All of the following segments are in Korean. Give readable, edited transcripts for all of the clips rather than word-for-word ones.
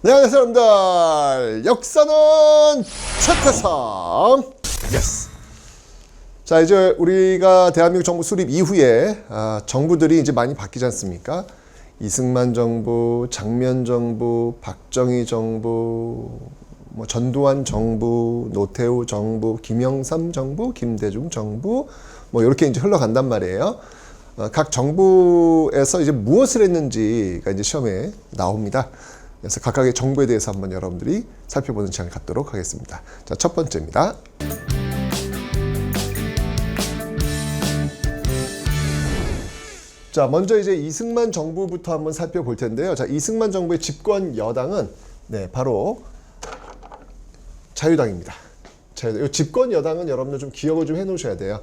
네, 안녕하세요, 여러분들. 역사는 최태성. 예스. 자, 이제 우리가 대한민국 정부 수립 이후에 정부들이 이제 많이 바뀌지 않습니까? 이승만 정부, 장면 정부, 박정희 정부, 뭐 전두환 정부, 노태우 정부, 김영삼 정부, 김대중 정부, 뭐 이렇게 이제 흘러간단 말이에요. 각 정부에서 이제 무엇을 했는지가 이제 시험에 나옵니다. 그래서 각각의 정부에 대해서 한번 여러분들이 살펴보는 시간을 갖도록 하겠습니다. 자, 첫 번째입니다. 자, 먼저 이제 이승만 정부부터 한번 살펴볼 텐데요. 자, 이승만 정부의 집권 여당은 바로 자유당입니다. 이 집권 여당은 여러분들 좀 기억을 좀 해놓으셔야 돼요.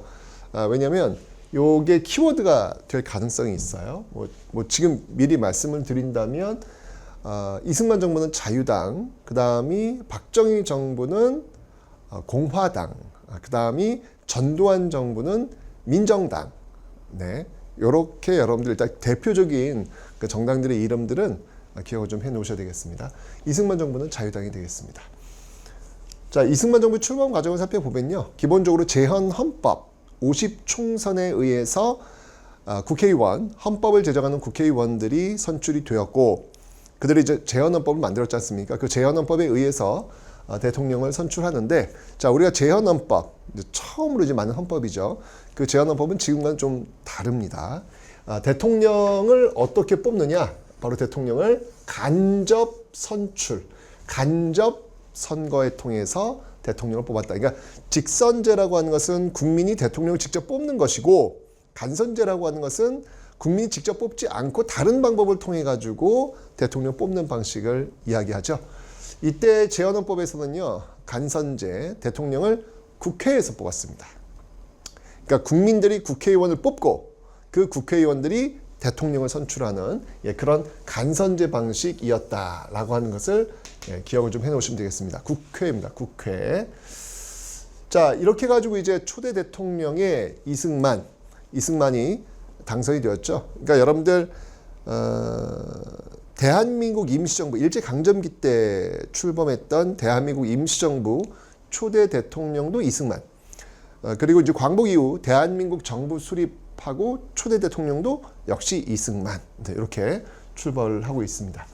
왜냐하면 요게 키워드가 될 가능성이 있어요. 뭐 지금 미리 말씀을 드린다면 이승만 정부는 자유당, 그 다음이 박정희 정부는 공화당, 그 다음이 전두환 정부는 민정당. 네, 이렇게 여러분들 일단 대표적인 그 정당들의 이름들은 기억을 좀 해놓으셔야 되겠습니다. 이승만 정부는 자유당이 되겠습니다. 자, 이승만 정부 출범 과정을 살펴보면요, 기본적으로 제헌 헌법 50총선에 의해서 국회의원, 헌법을 제정하는 국회의원들이 선출이 되었고, 그들이 이제 제헌헌법을 만들었지 않습니까? 그 제헌헌법에 의해서 대통령을 선출하는데, 자, 우리가 제헌헌법, 처음으로 이제 만든 헌법이죠. 그 제헌헌법은 지금과는 좀 다릅니다. 대통령을 어떻게 뽑느냐? 바로 대통령을 간접 선출, 간접 선거에 통해서 대통령을 뽑았다. 그러니까 직선제라고 하는 것은 국민이 대통령을 직접 뽑는 것이고, 간선제라고 하는 것은 국민이 직접 뽑지 않고 다른 방법을 통해 가지고 대통령 뽑는 방식을 이야기하죠. 이때 제헌헌법에서는요, 간선제, 대통령을 국회에서 뽑았습니다. 그러니까 국민들이 국회의원을 뽑고 그 국회의원들이 대통령을 선출하는 그런 간선제 방식이었다라고 하는 것을 기억을 좀 해놓으시면 되겠습니다. 국회입니다. 국회. 자, 이렇게 가지고 이제 초대 대통령의 이승만이 당선이 되었죠. 그러니까 여러분들 대한민국 임시정부, 일제강점기 때 출범했던 대한민국 임시정부 초대 대통령도 이승만, 그리고 이제 광복 이후 대한민국 정부 수립하고 초대 대통령도 역시 이승만, 이렇게 출범을 하고 있습니다.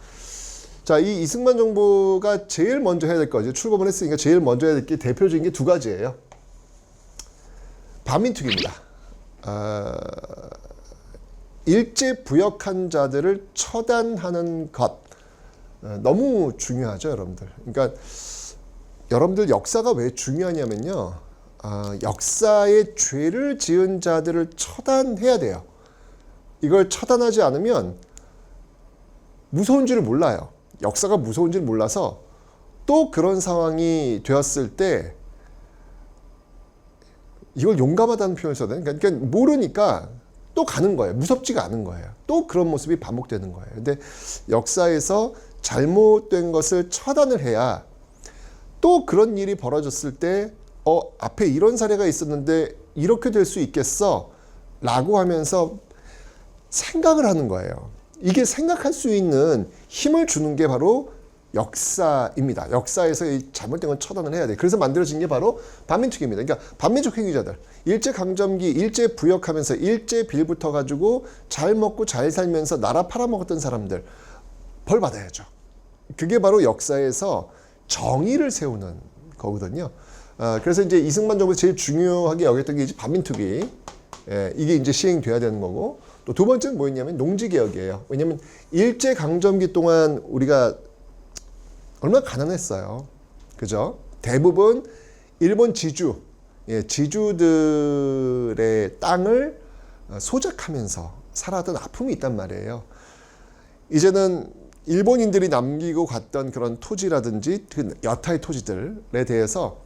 자, 이 이승만 정부가 제일 먼저 해야 될 거, 이제 출범을 했으니까 제일 먼저 해야 될 게 대표적인 게 두 가지예요. 반민특위입니다. 일제 부역한 자들을 처단하는 것, 너무 중요하죠, 여러분들. 그러니까 여러분들 역사가 왜 중요하냐면요, 역사에 죄를 지은 자들을 처단해야 돼요. 이걸 처단하지 않으면 무서운 줄을 몰라요. 역사가 무서운 줄 몰라서 또 그런 상황이 되었을 때 이걸 용감하다는 표현을 써야 되나? 그러니까 모르니까 또 가는 거예요. 무섭지가 않은 거예요. 또 그런 모습이 반복되는 거예요. 근데 역사에서 잘못된 것을 처단을 해야 또 그런 일이 벌어졌을 때 앞에 이런 사례가 있었는데 이렇게 될 수 있겠어? 라고 하면서 생각을 하는 거예요. 이게 생각할 수 있는 힘을 주는 게 바로 역사입니다. 역사에서 이 잘못된 건 처단을 해야 돼. 그래서 만들어진 게 바로 반민특위입니다. 그러니까 반민족 행위자들, 일제강점기, 일제 부역하면서 일제 빌부터 가지고 잘 먹고 잘 살면서 나라 팔아먹었던 사람들 벌 받아야죠. 그게 바로 역사에서 정의를 세우는 거거든요. 그래서 이제 이승만 정부에서 제일 중요하게 여겼던 게 이제 반민특위, 이게 이제 시행돼야 되는 거고, 또 두 번째는 뭐였냐면 농지개혁이에요. 왜냐하면 일제강점기 동안 우리가 얼마나 가난했어요. 그죠? 대부분 일본 지주들의 땅을 소작하면서 살았던 아픔이 있단 말이에요. 이제는 일본인들이 남기고 갔던 그런 토지라든지 그 여타의 토지들에 대해서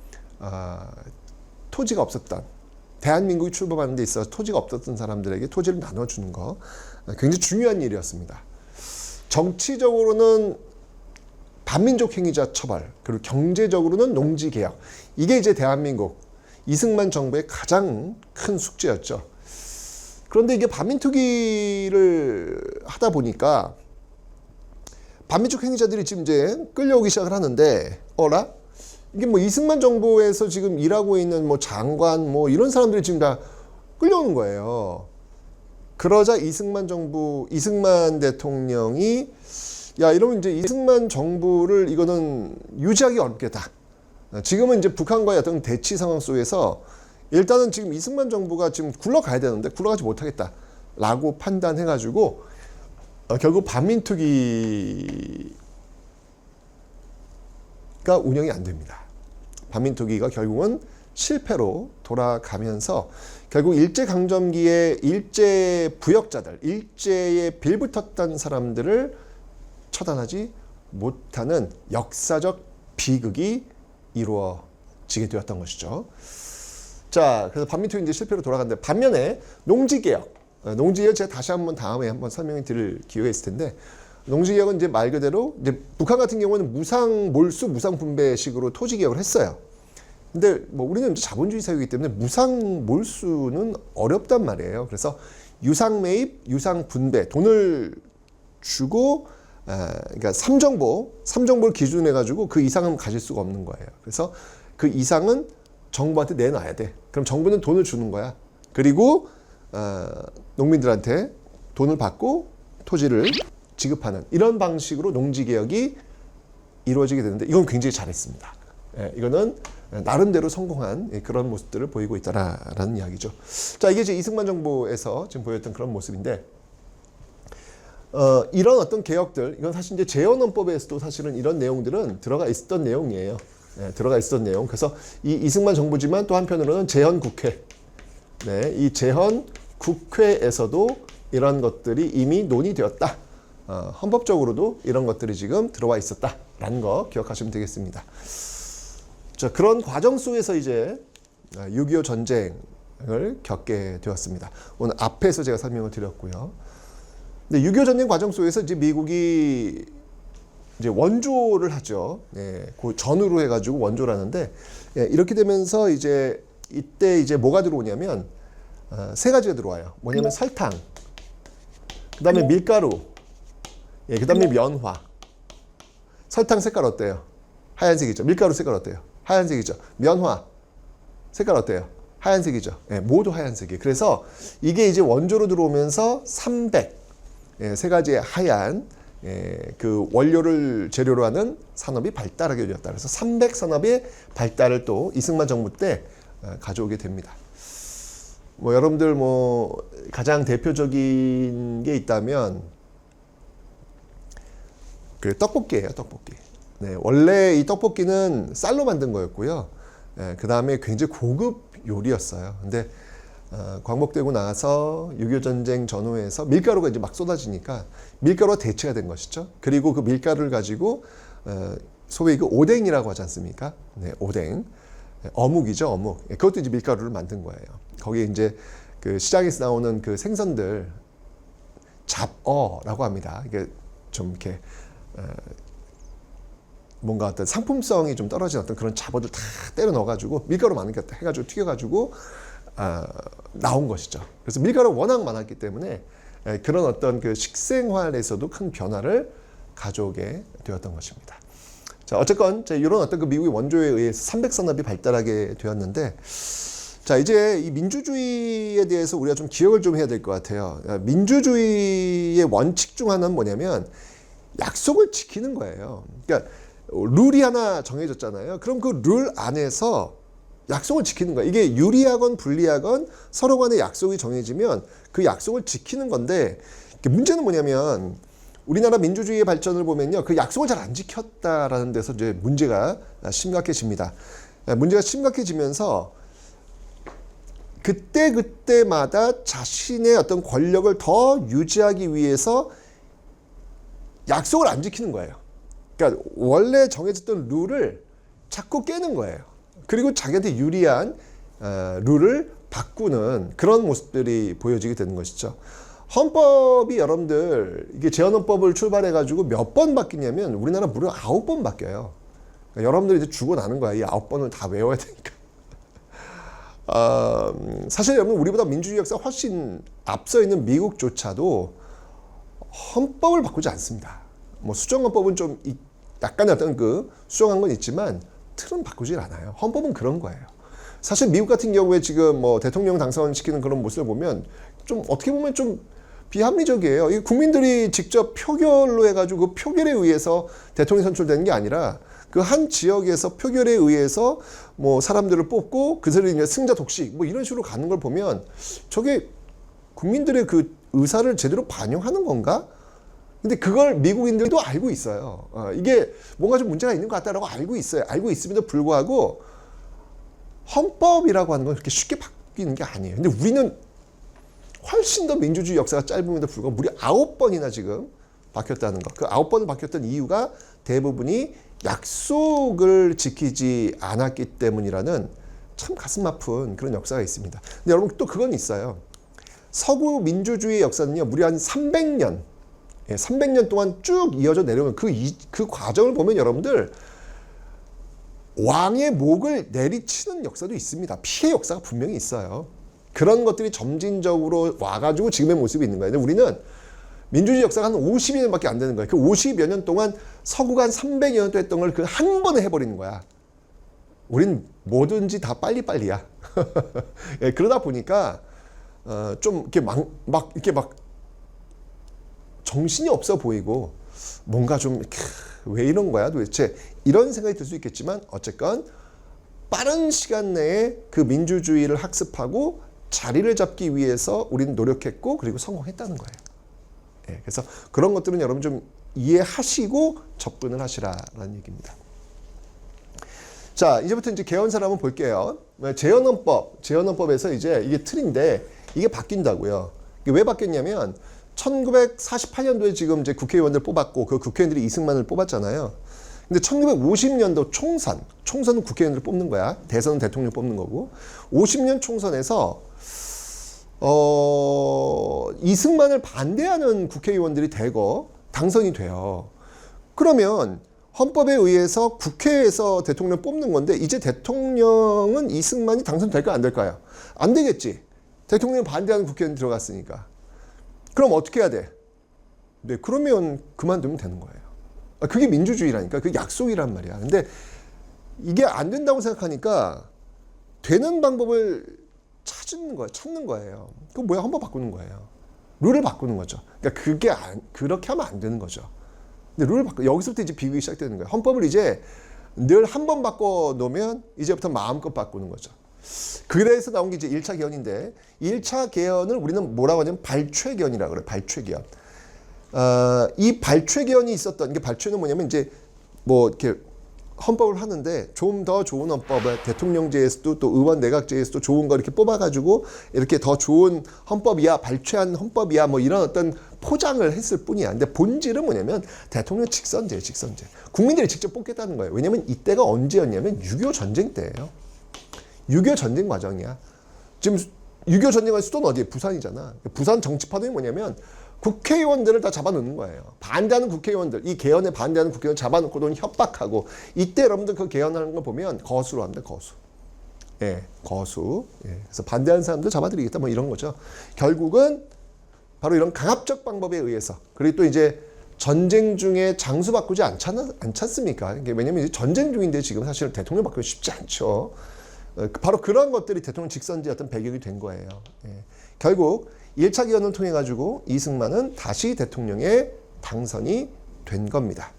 토지가 없었던, 대한민국이 출범하는 데 있어서 토지가 없었던 사람들에게 토지를 나눠주는 거, 굉장히 중요한 일이었습니다. 정치적으로는 반민족 행위자 처벌, 그리고 경제적으로는 농지개혁, 이게 이제 대한민국 이승만 정부의 가장 큰 숙제였죠. 그런데 이게 반민특위를 하다 보니까 반민족 행위자들이 지금 이제 끌려오기 시작을 하는데, 어라? 이게 뭐 이승만 정부에서 지금 일하고 있는 뭐 장관 뭐 이런 사람들이 지금 다 끌려오는 거예요. 그러자 이승만 대통령이 야, 이러면 이제 이승만 정부를 이거는 유지하기 어렵겠다. 지금은 이제 북한과의 어떤 대치 상황 속에서 일단은 지금 이승만 정부가 지금 굴러가야 되는데 굴러가지 못하겠다라고 판단해가지고 결국 반민특위가 운영이 안 됩니다. 반민특위가 결국은 실패로 돌아가면서 결국 일제강점기에 일제 부역자들, 일제에 빌붙었던 사람들을 처단하지 못하는 역사적 비극이 이루어지게 되었던 것이죠. 자, 그래서 반민특위 이제 실패로 돌아갔는데 반면에 농지개혁 제가 다시 한번 다음에 한번 설명을 드릴 기회가 있을 텐데 농지개혁은 이제 말 그대로 이제 북한 같은 경우는 무상 몰수, 무상 분배식으로 토지 개혁을 했어요. 근데 뭐 우리는 이제 자본주의 사회이기 때문에 무상 몰수는 어렵단 말이에요. 그래서 유상 매입, 유상 분배, 돈을 주고 그러니까 삼정보를 기준으로 해가지고 그 이상은 가질 수가 없는 거예요. 그래서 그 이상은 정부한테 내놔야 돼. 그럼 정부는 돈을 주는 거야. 그리고 농민들한테 돈을 받고 토지를 지급하는 이런 방식으로 농지개혁이 이루어지게 되는데 이건 굉장히 잘했습니다. 이거는 나름대로 성공한 그런 모습들을 보이고 있다라는 이야기죠. 자, 이게 이제 이승만 정부에서 지금 보였던 그런 모습인데 이런 어떤 개혁들, 이건 사실 이제 재헌헌법에서도 사실은 이런 내용들은 들어가 있었던 내용이에요. 들어가 있었던 내용. 그래서 이 이승만 정부지만 또 한편으로는 재헌국회, 이 재헌국회에서도 이런 것들이 이미 논의되었다. 헌법적으로도 이런 것들이 지금 들어와 있었다라는 거 기억하시면 되겠습니다. 자, 그런 과정 속에서 이제 6.25 전쟁을 겪게 되었습니다. 오늘 앞에서 제가 설명을 드렸고요. 근데 6.25 전쟁 과정 속에서 이제 미국이 이제 원조를 하죠. 그 전후로 해가지고 원조를 하는데, 이렇게 되면서 이제 이때 이제 뭐가 들어오냐면, 세 가지가 들어와요. 뭐냐면 설탕, 그 다음에 밀가루, 그 다음에 면화. 설탕 색깔 어때요? 하얀색이죠. 밀가루 색깔 어때요? 하얀색이죠. 면화 색깔 어때요? 하얀색이죠. 모두 하얀색이에요. 그래서 이게 이제 원조로 들어오면서 300, 세 가지의 하얀 그 원료를 재료로 하는 산업이 발달하게 되었다. 그래서 300 산업의 발달을 또 이승만 정부 때 가져오게 됩니다. 뭐 여러분들 뭐 가장 대표적인 게 있다면 그 떡볶이예요, 떡볶이. 원래 이 떡볶이는 쌀로 만든 거였고요. 그 다음에 굉장히 고급 요리였어요. 근데 광복되고 나서 6.25 전쟁 전후에서 밀가루가 이제 막 쏟아지니까 밀가루가 대체가 된 것이죠. 그리고 그 밀가루를 가지고 소위 그 오뎅이라고 하지 않습니까? 오뎅. 어묵이죠, 어묵. 그것도 이제 밀가루를 만든 거예요. 거기에 이제 그 시장에서 나오는 그 생선들 잡어라고 합니다. 이게 좀 이렇게 뭔가 어떤 상품성이 좀 떨어진 어떤 그런 잡어들 다 때려 넣어가지고 밀가루 많은 게 해가지고 튀겨가지고 나온 것이죠. 그래서 밀가루가 워낙 많았기 때문에 그런 어떤 그 식생활에서도 큰 변화를 가져오게 되었던 것입니다. 자, 어쨌건 이런 어떤 그 미국의 원조에 의해서 300산업이 발달하게 되었는데, 자, 이제 이 민주주의에 대해서 우리가 좀 기억을 좀 해야 될 것 같아요. 민주주의의 원칙 중 하나는 뭐냐면 약속을 지키는 거예요. 그러니까 룰이 하나 정해졌잖아요. 그럼 그 룰 안에서 약속을 지키는 거예요. 이게 유리하건 불리하건 서로 간에 약속이 정해지면 그 약속을 지키는 건데, 문제는 뭐냐면 우리나라 민주주의의 발전을 보면요, 그 약속을 잘 안 지켰다라는 데서 이제 문제가 심각해집니다. 문제가 심각해지면서 그때마다 자신의 어떤 권력을 더 유지하기 위해서 약속을 안 지키는 거예요. 그러니까 원래 정해졌던 룰을 자꾸 깨는 거예요. 그리고 자기한테 유리한 룰을 바꾸는 그런 모습들이 보여지게 되는 것이죠. 헌법이 여러분들 이게 재헌헌법을 출발해가지고 몇 번 바뀌냐면 우리나라 무려 9번 바뀌어요. 그러니까 여러분들이 이제 죽어나는 거야. 이 9번을 다 외워야 되니까. 사실 여러분 우리보다 민주주의 역사 훨씬 앞서 있는 미국조차도 헌법을 바꾸지 않습니다. 뭐 수정헌법은 좀 약간의 어떤 그 수정한 건 있지만 틀은 바꾸질 않아요. 헌법은 그런 거예요. 사실 미국 같은 경우에 지금 뭐 대통령 당선시키는 그런 모습을 보면 좀 어떻게 보면 좀 비합리적이에요. 이 국민들이 직접 표결로 해가지고 그 표결에 의해서 대통령이 선출되는 게 아니라 그 한 지역에서 표결에 의해서 뭐 사람들을 뽑고 그들이 이제 승자 독식 뭐 이런 식으로 가는 걸 보면 저게 국민들의 그 의사를 제대로 반영하는 건가? 근데 그걸 미국인들도 알고 있어요. 이게 뭔가 좀 문제가 있는 것 같다라고 알고 있어요. 알고 있음에도 불구하고 헌법이라고 하는 건 그렇게 쉽게 바뀌는 게 아니에요. 근데 우리는 훨씬 더 민주주의 역사가 짧음에도 불구하고 무려 9번이나 지금 바뀌었다는 거. 그 9번을 바뀌었던 이유가 대부분이 약속을 지키지 않았기 때문이라는 참 가슴 아픈 그런 역사가 있습니다. 근데 여러분 또 그건 있어요. 서구 민주주의의 역사는요, 무려 한 300년, 300년 동안 쭉 이어져 내려오는 그 과정을 보면 여러분들 왕의 목을 내리치는 역사도 있습니다. 피해 역사가 분명히 있어요. 그런 것들이 점진적으로 와가지고 지금의 모습이 있는 거예요. 근데 우리는 민주주의 역사가 한 50여 년밖에 안 되는 거예요. 그 50여 년 동안 서구가 한 300여 년 동안 했던 걸 그 한 번에 해버리는 거야. 우린 뭐든지 다 빨리빨리야. 예, 그러다 보니까 좀 이렇게 이렇게 막 정신이 없어 보이고 뭔가 좀 왜 이런 거야 도대체 이런 생각이 들 수 있겠지만 어쨌건 빠른 시간 내에 그 민주주의를 학습하고 자리를 잡기 위해서 우리는 노력했고 그리고 성공했다는 거예요. 예, 그래서 그런 것들은 여러분 좀 이해하시고 접근을 하시라라는 얘기입니다. 자, 이제부터 이제 개헌사를 한번 볼게요. 재헌헌법에서 이제 이게 틀인데 이게 바뀐다고요. 이게 왜 바뀌었냐면 1948년도에 지금 이제 국회의원들 뽑았고 그 국회의원들이 이승만을 뽑았잖아요. 근데 1950년도 총선은 국회의원들을 뽑는 거야. 대선은 대통령 뽑는 거고 50년 총선에서 이승만을 반대하는 국회의원들이 대거 당선이 돼요. 그러면 헌법에 의해서 국회에서 대통령 뽑는 건데 이제 대통령은 이승만이 당선될까요? 안 될까요? 안 되겠지. 대통령 반대하는 국회의원 들어갔으니까. 그럼 어떻게 해야 돼? 네, 그러면 그만두면 되는 거예요. 그게 민주주의라니까. 그게 약속이란 말이야. 근데 이게 안 된다고 생각하니까 되는 방법을 찾는 거예요. 그거 뭐야? 헌법 바꾸는 거예요. 룰을 바꾸는 거죠. 그러니까 그렇게 하면 안 되는 거죠. 근데 룰을 여기서부터 이제 비극이 시작되는 거예요. 헌법을 이제 늘 한 번 바꿔 놓으면 이제부터 마음껏 바꾸는 거죠. 그래서 나온 게 이제 1차 개헌인데 1차 개헌을 우리는 뭐라고 하냐면 발췌개헌이라고 그래요. 발췌개헌. 이 발췌개헌이 있었던 게 발췌는 뭐냐면 이제 뭐 이렇게 헌법을 하는데 좀 더 좋은 헌법을 대통령제에서도 또 의원 내각제에서도 좋은 거 이렇게 뽑아가지고 이렇게 더 좋은 헌법이야 발췌한 헌법이야 뭐 이런 어떤 포장을 했을 뿐이야. 근데 본질은 뭐냐면 대통령 직선제예요. 직선제. 국민들이 직접 뽑겠다는 거예요. 왜냐면 이때가 언제였냐면 6.25 전쟁 때예요. 6.25 전쟁 과정이야. 지금 6.25 전쟁의 수도는 어디에? 부산이잖아. 부산 정치파동이 뭐냐면 국회의원들을 다 잡아놓는 거예요. 반대하는 국회의원들, 이 개헌에 반대하는 국회의원 잡아놓고 돈 협박하고 이때 여러분들 그 개헌하는 거 보면 거수로 합니다. 거수. 예, 거수. 예, 그래서 반대하는 사람들 잡아드리겠다 뭐 이런 거죠. 결국은 바로 이런 강압적 방법에 의해서 그리고 또 이제 전쟁 중에 장수 바꾸지 않잖습니까? 왜냐면 이제 전쟁 중인데 지금 사실 대통령 바꾸기 쉽지 않죠. 바로 그런 것들이 대통령 직선제 어떤 배경이 된 거예요. 예. 결국 1차 개헌을 통해 가지고 이승만은 다시 대통령에 당선이 된 겁니다.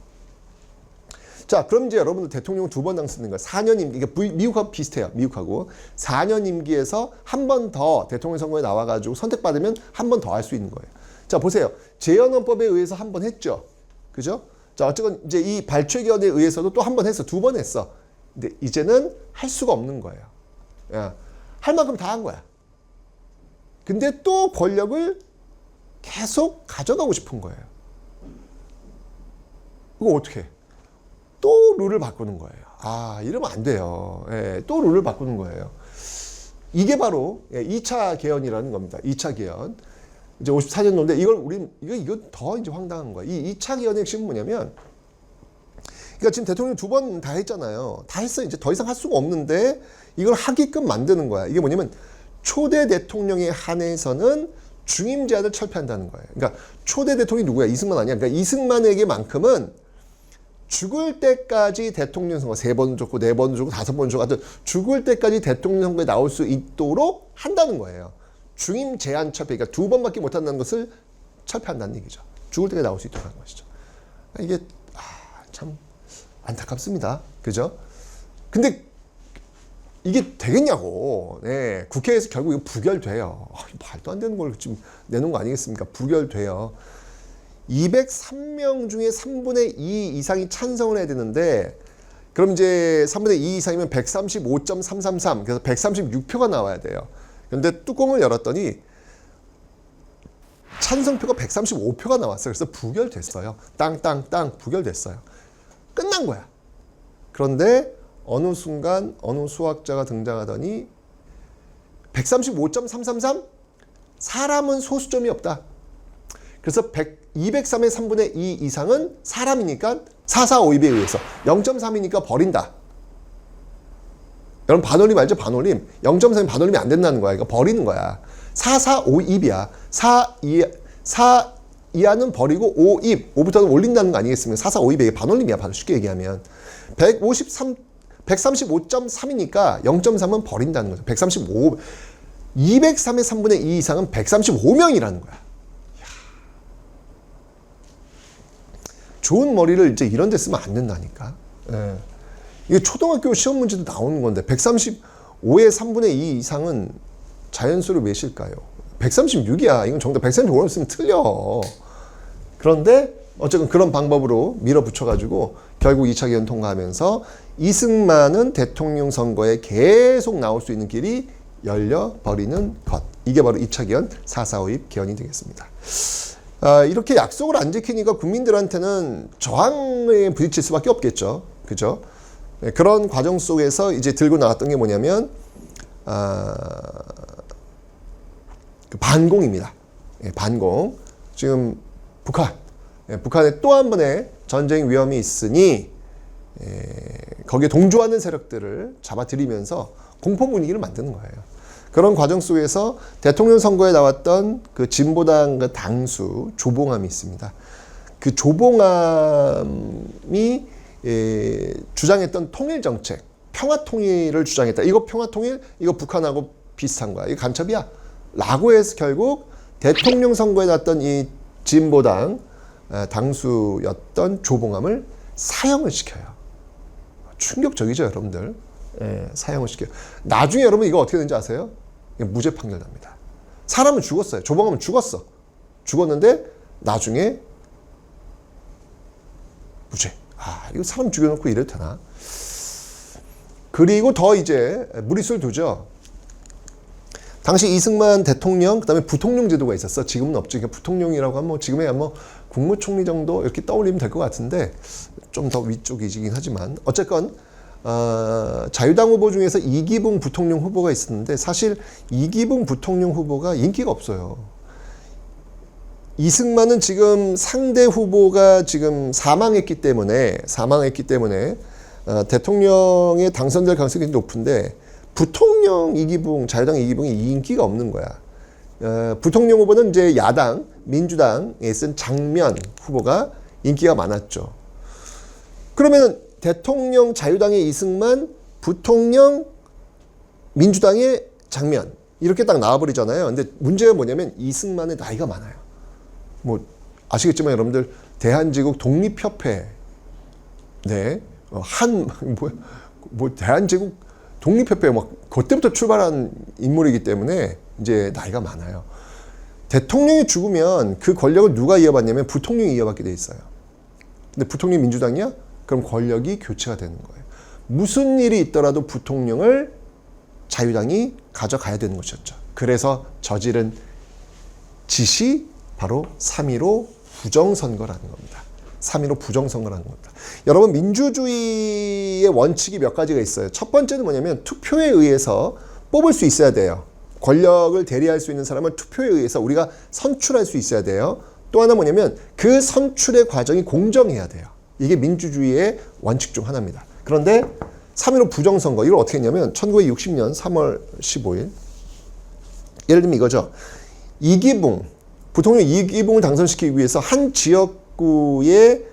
자, 그럼 이제 여러분들 대통령 2번 당선된 거예요. 4년 임기. 이게 미국하고 비슷해요. 미국하고 4년 임기에서 한 번 더 대통령 선거에 나와 가지고 선택받으면 한 번 더 할 수 있는 거예요. 자, 보세요. 재헌헌법에 의해서 한 번 했죠. 그죠? 자, 어쨌건 이제 이 발췌개헌에 의해서도 또 한 번 했어. 2번 했어. 근데 이제는 할 수가 없는 거예요. 야, 할 만큼 다 한 거야. 근데 또 권력을 계속 가져가고 싶은 거예요. 이거 어떻게 해? 또 룰을 바꾸는 거예요. 아, 이러면 안 돼요. 예, 또 룰을 바꾸는 거예요. 이게 바로 2차 개헌이라는 겁니다. 2차 개헌. 이제 54년도인데 이거 더 이제 황당한 거예요. 이 2차 개헌의 핵심은 뭐냐면 그러니까 지금 대통령 2번 다 했잖아요. 다 했어요. 이제 더 이상 할 수가 없는데 이걸 하게끔 만드는 거야. 이게 뭐냐면 초대 대통령에 한해서는 중임 제한을 철폐한다는 거예요. 그러니까 초대 대통령이 누구야? 이승만 아니야. 그러니까 이승만에게만큼은 죽을 때까지 대통령 선거 3번 줬고 4번 주고 5번 주고 하여튼 죽을 때까지 대통령 선거에 나올 수 있도록 한다는 거예요. 중임 제한 철폐. 그러니까 2번밖에 못 한다는 것을 철폐한다는 얘기죠. 죽을 때까지 나올 수 있도록 하는 것이죠. 이게 참 안타깝습니다. 그죠? 근데 이게 되겠냐고. 네, 국회에서 결국 이거 부결돼요. 말도 안 되는 걸 지금 내놓은 거 아니겠습니까? 부결돼요. 203명 중에 3분의 2 이상이 찬성을 해야 되는데, 그럼 이제 3분의 2 이상이면 135.333, 그래서 136표가 나와야 돼요. 그런데 뚜껑을 열었더니 찬성표가 135표가 나왔어요. 그래서 부결됐어요. 땅땅땅 부결됐어요. 끝난 거야. 그런데 어느 순간 어느 수학자가 등장하더니 135.333? 사람은 소수점이 없다. 그래서 203의 3분의 2 이상은 사람이니까 4452에 의해서 0.3이니까 버린다. 여러분 반올림 알죠? 반올림. 0.3이 반올림이 안 된다는 거야. 이거 버리는 거야. 4452이야. 4 이하는 버리고 5입. 5부터는 올린다는 거 아니겠습니까? 4452이 반올림이야. 바로 쉽게 얘기하면. 135.3이니까 0.3은 버린다는 거죠. 135. 203의 3분의 2 이상은 135명이라는 거야. 좋은 머리를 이제 이런 데 쓰면 안 된다니까. 예. 이게 초등학교 시험 문제도 나오는 건데 135의 3분의 2 이상은 자연수를 몇일까요? 136이야. 이건 정답 135로 쓰면 틀려. 그런데 어쨌든 그런 방법으로 밀어붙여가지고 결국 2차 개헌 통과하면서 이승만은 대통령 선거에 계속 나올 수 있는 길이 열려버리는 것. 이게 바로 2차 개헌 4.4.5입 개헌이 되겠습니다. 이렇게 약속을 안 지키니까 국민들한테는 저항에 부딪힐 수밖에 없겠죠. 그죠? 네, 그런 과정 속에서 이제 들고 나왔던 게 뭐냐면 반공입니다. 예, 반공. 지금 북한에 또 한 번의 전쟁 위험이 있으니 거기에 동조하는 세력들을 잡아들이면서 공포 분위기를 만드는 거예요. 그런 과정 속에서 대통령 선거에 나왔던 그 진보당 그 당수 조봉암이 있습니다. 그 조봉암이 주장했던 통일 정책, 평화 통일을 주장했다. 이거 평화 통일, 이거 북한하고 비슷한 거야. 이거 간첩이야. 라고 해서 결국 대통령 선거에 나왔던 이 진보당 당수였던 조봉암을 사형을 시켜요. 충격적이죠, 여러분들. 사형을 시켜요. 나중에 여러분 이거 어떻게 되는지 아세요? 무죄 판결납니다. 사람은 죽었어요. 조봉암은 죽었어. 죽었는데 나중에 무죄. 이거 사람 죽여놓고 이래도 되나? 그리고 더 이제 무리수를 두죠. 당시 이승만 대통령, 그 다음에 부통령 제도가 있었어. 지금은 없죠. 그러니까 부통령이라고 하면 지금의 국무총리 정도 이렇게 떠올리면 될 것 같은데 좀 더 위쪽이긴 하지만 어쨌건 자유당 후보 중에서 이기붕 부통령 후보가 있었는데 사실 이기붕 부통령 후보가 인기가 없어요. 이승만은 지금 상대 후보가 지금 사망했기 때문에 대통령에 당선될 가능성이 높은데 부통령 이기붕, 자유당 이기붕이 인기가 없는 거야. 부통령 후보는 이제 야당, 민주당에 쓴 장면 후보가 인기가 많았죠. 그러면 대통령 자유당의 이승만, 부통령 민주당의 장면 이렇게 딱 나와버리잖아요. 근데 문제가 뭐냐면 이승만의 나이가 많아요. 뭐 아시겠지만 여러분들 대한제국 독립협회 대한제국 독립협회 그때부터 출발한 인물이기 때문에 이제 나이가 많아요. 대통령이 죽으면 그 권력을 누가 이어받냐면 부통령이 이어받게 돼 있어요. 근데 부통령이 민주당이야? 그럼 권력이 교체가 되는 거예요. 무슨 일이 있더라도 부통령을 자유당이 가져가야 되는 것이었죠. 그래서 저지른 짓이 바로 3.15 부정선거라는 겁니다. 3.15 부정선거라는 겁니다. 여러분 민주주의의 원칙이 몇 가지가 있어요. 첫 번째는 뭐냐면 투표에 의해서 뽑을 수 있어야 돼요. 권력을 대리할 수 있는 사람을 투표에 의해서 우리가 선출할 수 있어야 돼요. 또 하나 뭐냐면 그 선출의 과정이 공정해야 돼요. 이게 민주주의의 원칙 중 하나입니다. 그런데 3.15 부정선거 이걸 어떻게 했냐면 1960년 3월 15일 예를 들면 이거죠. 이기붕, 부통령 이기붕을 당선시키기 위해서 한 지역구에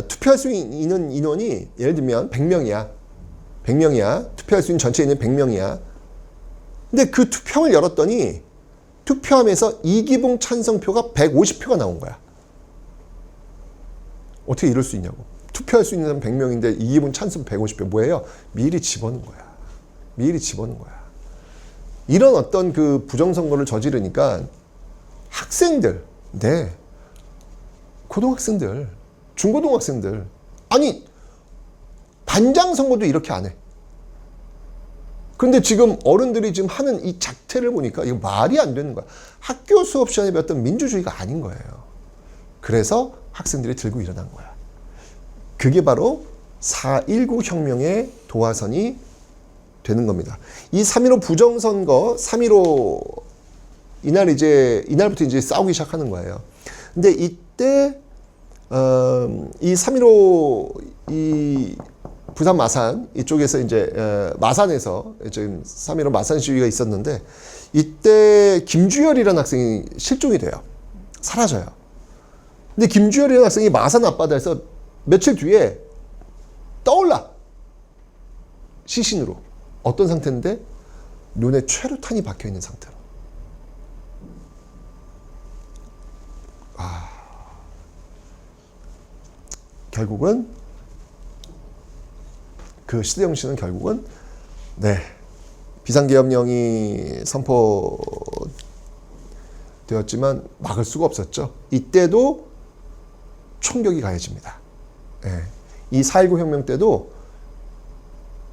투표할 수 있는 인원이 예를 들면 100명이야. 100명이야. 투표할 수 있는 전체 인원 100명이야. 근데 그 투표를 열었더니 투표함에서 이기붕 찬성표가 150표가 나온 거야. 어떻게 이럴 수 있냐고. 투표할 수 있는 사람 100명인데 이기붕 찬성 150표. 뭐예요? 미리 집어넣은 거야. 미리 집어넣은 거야. 이런 어떤 그 부정선거를 저지르니까 학생들, 네, 고등학생들, 중고등학생들, 아니 반장 선거도 이렇게 안 해. 그런데 지금 어른들이 지금 하는 이 작태를 보니까 이거 말이 안 되는 거야. 학교 수업 시간에 배웠던 민주주의가 아닌 거예요. 그래서 학생들이 들고 일어난 거야. 그게 바로 4.19 혁명의 도화선이 되는 겁니다. 이 3.15 부정선거, 3.15 이날부터 이제 싸우기 시작하는 거예요. 근데 이때 이 3.15 이 부산 마산 이쪽에서 이제 마산에서 지금 3.15 마산 시위가 있었는데 이때 김주열이라는 학생이 실종이 돼요. 사라져요. 근데 김주열이라는 학생이 마산 앞바다에서 며칠 뒤에 떠올라. 시신으로. 어떤 상태인데? 눈에 최루탄이 박혀있는 상태로. 결국은 그 시대영 씨는 결국은 네, 비상계엄령이 선포되었지만 막을 수가 없었죠. 이때도 총격이 가해집니다. 네. 이 4.19 혁명 때도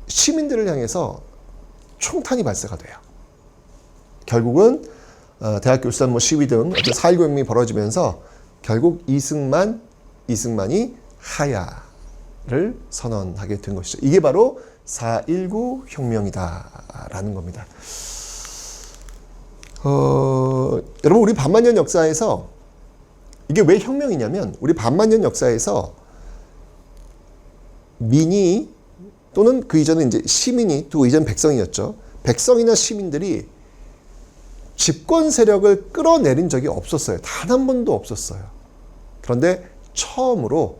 시민들을 향해서 총탄이 발사가 돼요. 결국은 대학교 수산모 시위 등 4.19 혁명이 벌어지면서 결국 이승만이 하야를 선언하게 된 것이죠. 이게 바로 4.19 혁명이다라는 겁니다. 여러분 우리 반만년 역사에서 이게 왜 혁명이냐면 우리 반만년 역사에서 민이 또는 그 이전에 이제 시민이 또 이전 백성이었죠. 백성이나 시민들이 집권 세력을 끌어내린 적이 없었어요. 단 한 번도 없었어요. 그런데 처음으로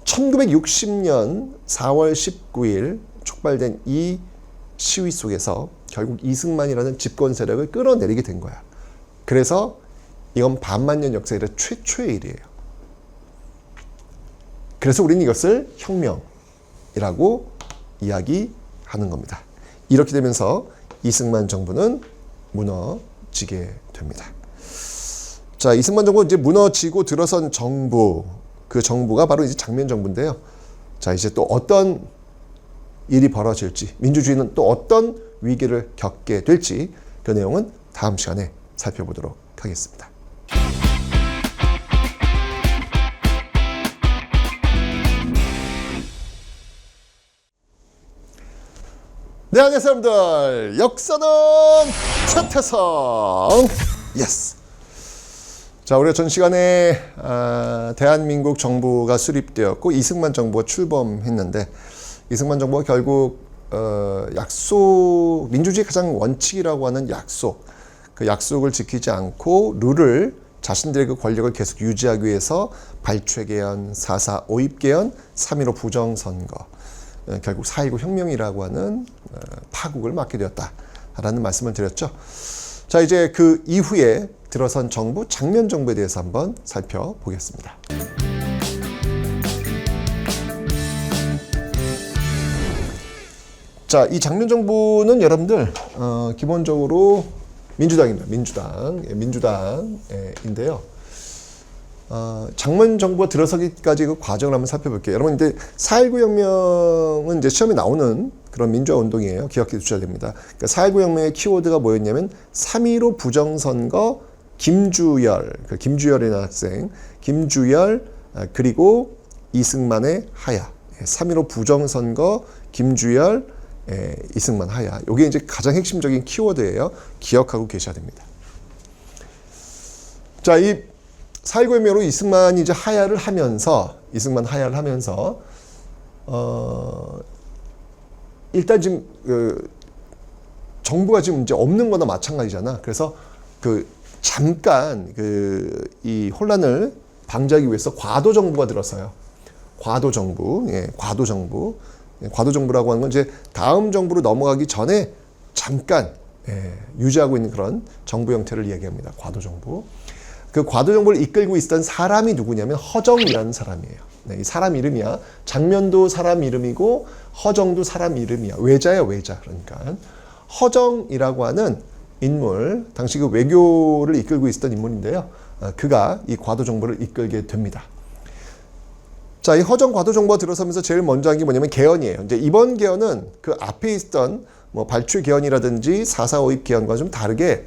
1960년 4월 19일 촉발된 이 시위 속에서 결국 이승만이라는 집권 세력을 끌어내리게 된 거야. 그래서 이건 반만년 역사 이래 최초의 일이에요. 그래서 우리는 이것을 혁명이라고 이야기하는 겁니다. 이렇게 되면서 이승만 정부는 무너지게 됩니다. 자, 이승만 정부 이제 무너지고 들어선 정부, 그 정부가 바로 이제 장면 정부인데요. 자, 이제 또 어떤 일이 벌어질지, 민주주의는 또 어떤 위기를 겪게 될지 그 내용은 다음 시간에 살펴보도록 하겠습니다. 네, 안녕하세요 여러분들. 역사는 최태성. 예스. 자, 우리가 전 시간에 대한민국 정부가 수립되었고 이승만 정부가 출범했는데 이승만 정부가 결국 약속, 민주주의 가장 원칙이라고 하는 약속, 그 약속을 지키지 않고 룰을 자신들의 그 권력을 계속 유지하기 위해서 발췌개헌, 4.4 오입개헌, 3.15 부정선거, 결국 4.19 혁명이라고 하는 파국을 맞게 되었다라는 말씀을 드렸죠. 자, 이제 그 이후에 들어선 정부, 장면 정부에 대해서 한번 살펴보겠습니다. 자, 이 장면 정부는 여러분들 기본적으로 민주당입니다. 민주당인데요. 장면 정부가 들어서기까지 그 과정을 한번 살펴볼게요. 여러분, 이제 4.19 혁명은 이제 시험에 나오는 그런 민주화 운동이에요. 기억해 주셔야 됩니다. 그러니까 4.19 혁명의 키워드가 뭐였냐면 3.15 부정선거, 김주열이라는 학생, 김주열, 그리고 이승만의 하야. 3.15 부정선거, 김주열, 이승만 하야. 이게 이제 가장 핵심적인 키워드예요. 기억하고 계셔야 됩니다. 자, 이 4.19 혁명으로 이승만이 이제 하야를 하면서, 일단 지금 정부가 지금 이제 없는 거나 마찬가지잖아. 그래서 잠깐 이 혼란을 방지하기 위해서 과도 정부가 들어서요. 과도 정부, 과도 정부. 과도 정부라고 하는 건 이제 다음 정부로 넘어가기 전에 잠깐 유지하고 있는 그런 정부 형태를 이야기합니다. 과도 정부. 그 과도 정부를 이끌고 있었던 사람이 누구냐면 허정이라는 사람이에요. 이 사람 이름이야. 장면도 사람 이름이고 허정도 사람 이름이야. 외자야, 외자. 그러니까 허정이라고 하는 인물, 당시 그 외교를 이끌고 있었던 인물인데요. 그가 이 과도 정부를 이끌게 됩니다. 자, 이 허정 과도 정부가 들어서면서 제일 먼저 한 게 뭐냐면 개헌이에요. 이제 이번 개헌은 그 앞에 있었던 뭐 발출 개헌이라든지 4.4.5입 개헌과 좀 다르게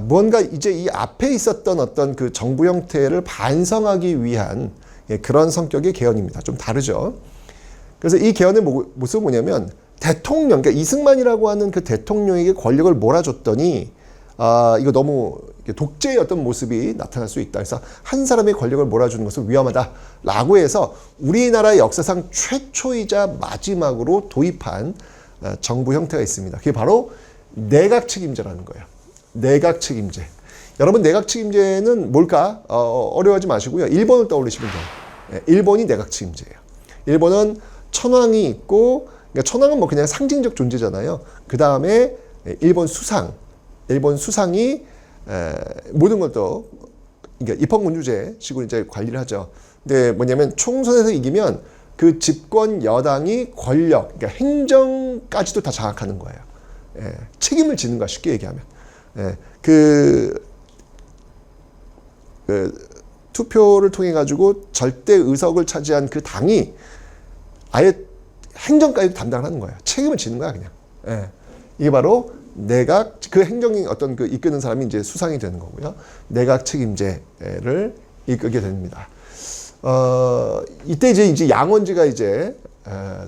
뭔가 이제 이 앞에 있었던 어떤 그 정부 형태를 반성하기 위한 그런 성격의 개헌입니다. 좀 다르죠. 그래서 이 개헌의 모습은 뭐냐면 대통령, 그러니까 이승만이라고 하는 그 대통령에게 권력을 몰아줬더니 이거 너무 독재의 어떤 모습이 나타날 수 있다. 그래서 한 사람의 권력을 몰아주는 것은 위험하다라고 해서 우리나라의 역사상 최초이자 마지막으로 도입한 정부 형태가 있습니다. 그게 바로 내각 책임제라는 거예요. 내각 책임제. 여러분, 내각 책임제는 뭘까? 어려워하지 마시고요. 일본을 떠올리시면 돼요. 일본이 내각 책임제예요. 일본은 천황이 있고, 그러니까 천황은 뭐 그냥 상징적 존재잖아요. 그 다음에 일본 수상이 모든 걸 또 그러니까 입헌군주제 식으로 이제 관리를 하죠. 근데 뭐냐면 총선에서 이기면 그 집권 여당이 권력, 그러니까 행정까지도 다 장악하는 거예요. 책임을 지는 거야, 쉽게 얘기하면. 투표를 통해 가지고 절대 의석을 차지한 그 당이 아예 행정까지 담당을 하는 거예요. 책임을 지는 거야, 그냥. 이게 바로 내각, 그 행정이 어떤 그 이끄는 사람이 이제 수상이 되는 거고요. 내각 책임제를 이끌게 됩니다. 이때 이제 양원제가 이제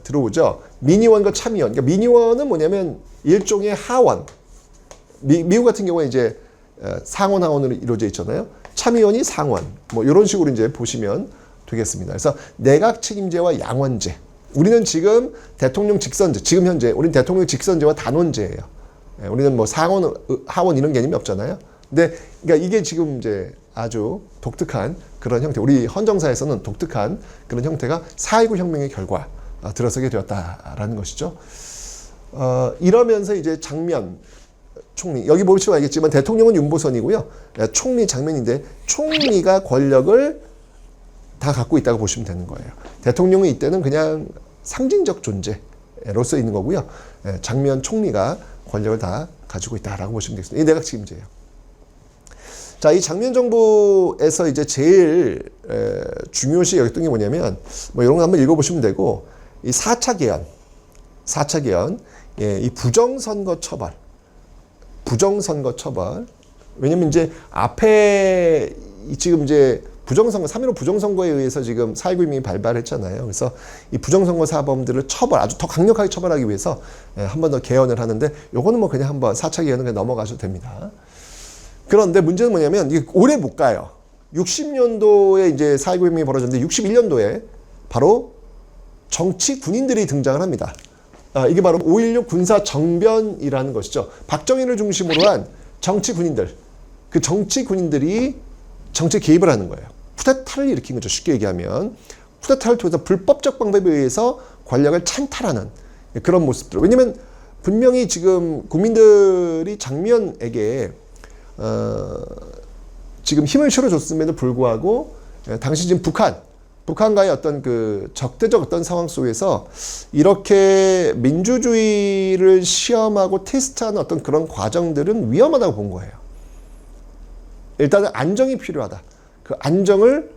들어오죠. 민의원과 참의원. 그러니까 민의원은 뭐냐면 일종의 하원. 미국 같은 경우에 이제 상원 하원으로 이루어져 있잖아요. 참의원이 상원. 뭐 이런 식으로 이제 보시면 되겠습니다. 그래서 내각 책임제와 양원제. 우리는 지금 대통령 직선제, 지금 현재 우리는 대통령 직선제와 단원제예요. 우리는 뭐 상원, 하원 이런 개념이 없잖아요. 근데 그러니까 이게 지금 이제 아주 독특한 그런 형태, 우리 헌정사에서는 독특한 그런 형태가 4.19 혁명의 결과 들어서게 되었다라는 것이죠. 이러면서 이제 장면 총리, 여기 보시면 알겠지만 대통령은 윤보선이고요. 총리 장면인데 총리가 권력을 다 갖고 있다고 보시면 되는 거예요. 대통령은 이때는 그냥 상징적 존재로서 있는 거고요. 장면 총리가 권력을 다 가지고 있다라고 보시면 되겠습니다. 이 내각 책임제예요. 자, 이 장면 정부에서 이제 제일 중요시 여겼던 게 뭐냐면 뭐 이런 거 한번 읽어보시면 되고, 이 4차 개헌, 이 부정선거 처벌. 왜냐면 이제 앞에 지금 이제 부정선거, 3.15 부정선거에 의해서 지금 4.19 혁명이 발발했잖아요. 그래서 이 부정선거 사범들을 아주 더 강력하게 처벌하기 위해서 한 번 더 개헌을 하는데, 요거는 뭐 그냥 한번 4차 개헌은 그냥 넘어가셔도 됩니다. 그런데 문제는 뭐냐면, 이게 오래 못 가요. 60년도에 이제 4.19 혁명이 벌어졌는데, 61년도에 바로 정치 군인들이 등장을 합니다. 이게 바로 5.16 군사 정변이라는 것이죠. 박정희를 중심으로 한 정치 군인들, 그 정치 군인들이 정치에 개입을 하는 거예요. 쿠데타를 일으킨 거죠. 쉽게 얘기하면 쿠데타를 통해서 불법적 방법에 의해서 권력을 찬탈하는 그런 모습들. 왜냐하면 분명히 지금 국민들이 장면에게 지금 힘을 실어줬음에도 불구하고 당시 지금 북한과의 어떤 그 적대적 어떤 상황 속에서 이렇게 민주주의를 시험하고 테스트하는 어떤 그런 과정들은 위험하다고 본 거예요. 일단은 안정이 필요하다. 그 안정을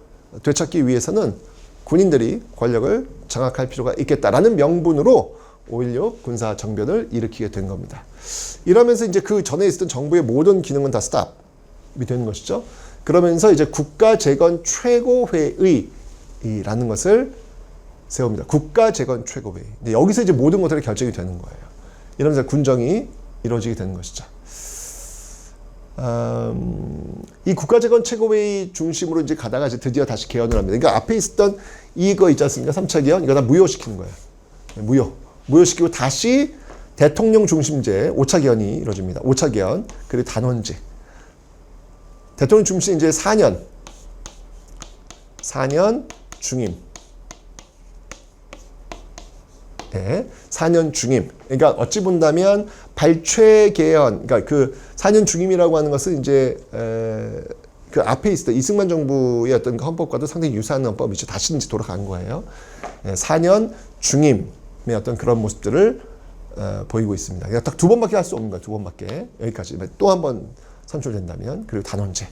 되찾기 위해서는 군인들이 권력을 장악할 필요가 있겠다라는 명분으로 5.16 군사 정변을 일으키게 된 겁니다. 이러면서 이제 그 전에 있었던 정부의 모든 기능은 다 스탑이 되는 것이죠. 그러면서 이제 국가재건 최고회의라는 것을 세웁니다. 국가재건 최고회의. 근데 여기서 이제 모든 것들이 결정이 되는 거예요. 이러면서 군정이 이루어지게 되는 것이죠. 이 국가재건 최고회의 중심으로 이제 가다가 이제 드디어 다시 개헌을 합니다. 그러니까 앞에 있었던 이거 있지 않습니까? 3차 개헌, 이거 다 무효시키는 거예요. 무효시키고 다시 대통령 중심제 5차 개헌이 이루어집니다. 5차 개헌, 그리고 단원제. 대통령 중임시 이제 4년 중임. 네, 4년 중임. 그러니까 어찌 본다면 발췌 개헌, 그러니까 그 4년 중임이라고 하는 것은 이제 그 앞에 있었던 이승만 정부의 어떤 그 헌법과도 상당히 유사한 헌법이죠. 다시 이제 돌아간 거예요. 4년 중임의 어떤 그런 모습들을 보이고 있습니다. 그러니까 딱 두 번밖에 할 수 없는 거예요. 두 번밖에. 여기까지. 또 한 번 선출된다면. 그리고 단원제.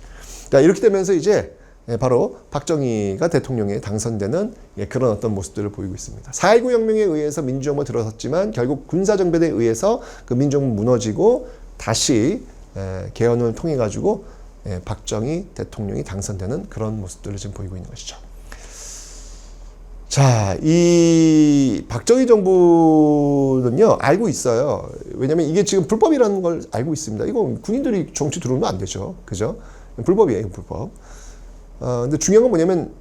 자, 이렇게 되면서 이제 바로 박정희가 대통령에 당선되는 그런 어떤 모습들을 보이고 있습니다. 4.19 혁명에 의해서 민주정부가 들어섰지만 결국 군사정변에 의해서 그 민주정부 무너지고 다시 개헌을 통해 가지고 박정희 대통령이 당선되는 그런 모습들을 지금 보이고 있는 것이죠. 자, 이 박정희 정부는요, 알고 있어요. 왜냐면 이게 지금 불법이라는 걸 알고 있습니다. 이거 군인들이 정치 들어오면 안 되죠. 그죠? 불법이에요, 불법. 근데 중요한 건 뭐냐면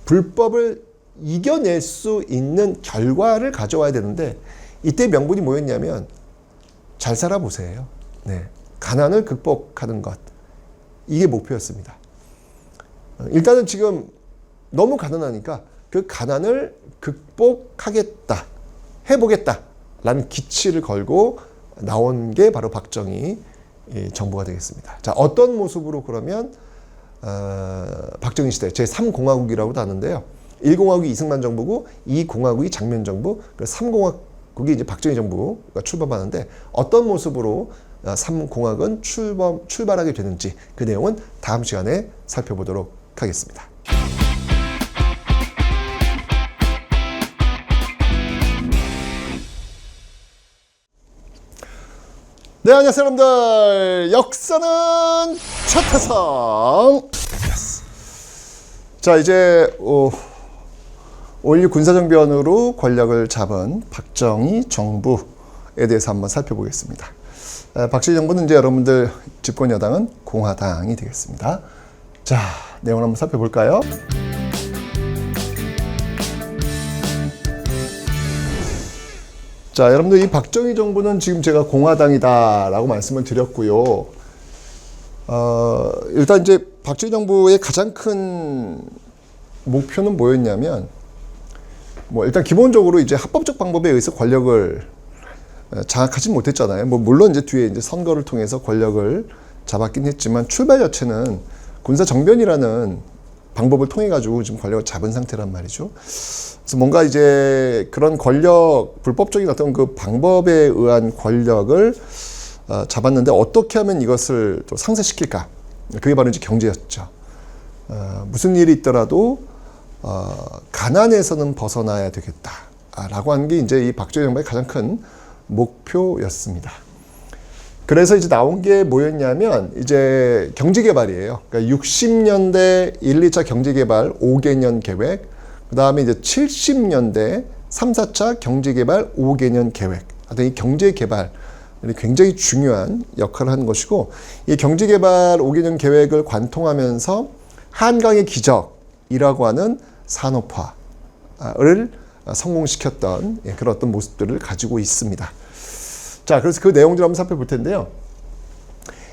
불법을 이겨낼 수 있는 결과를 가져와야 되는데 이때 명분이 뭐였냐면 잘 살아보세요. 네. 가난을 극복하는 것. 이게 목표였습니다. 일단은 지금 너무 가난하니까 그 가난을 극복하겠다, 해보겠다 라는 기치를 걸고 나온 게 바로 박정희 정부가 되겠습니다. 자, 어떤 모습으로 그러면 박정희 시대 제3공화국이라고도 하는데요. 1공화국이 이승만 정부고 2공화국이 장면 정부, 3공화국이 이제 박정희 정부가 출범하는데 어떤 모습으로 3공화국은 출발하게 되는지 그 내용은 다음 시간에 살펴보도록 하겠습니다. 네, 안녕하세요 여러분들. 역사는 최태성. 자, 이제 5.16 군사정변으로 권력을 잡은 박정희 정부에 대해서 한번 살펴보겠습니다. 박정희 정부는 이제 여러분들 집권 여당은 공화당이 되겠습니다. 자, 내용을 한번 살펴볼까요? 자, 여러분들 이 박정희 정부는 지금 제가 공화당이다라고 말씀을 드렸고요. 일단 이제 박정희 정부의 가장 큰 목표는 뭐였냐면, 일단 기본적으로 이제 합법적 방법에 의해서 권력을 장악하지 못했잖아요. 물론 이제 뒤에 이제 선거를 통해서 권력을 잡았긴 했지만 출발 자체는 군사 정변이라는 방법을 통해 가지고 지금 권력을 잡은 상태란 말이죠. 그래서 뭔가 이제 그런 권력, 불법적인 어떤 그 방법에 의한 권력을 잡았는데 어떻게 하면 이것을 또 상쇄시킬까? 그게 바로 이제 경제였죠. 무슨 일이 있더라도 가난에서는 벗어나야 되겠다라고 하는 게 이제 이 박정희 정부의 가장 큰 목표였습니다. 그래서 이제 나온 게 뭐였냐면 이제 경제개발이에요. 그러니까 60년대 1, 2차 경제개발 5개년 계획, 그 다음에 이제 70년대 3, 4차 경제개발 5개년 계획. 이 경제개발이 굉장히 중요한 역할을 하는 것이고, 이 경제개발 5개년 계획을 관통하면서 한강의 기적이라고 하는 산업화를 성공시켰던 그런 어떤 모습들을 가지고 있습니다. 자, 그래서 그 내용들을 한번 살펴볼 텐데요.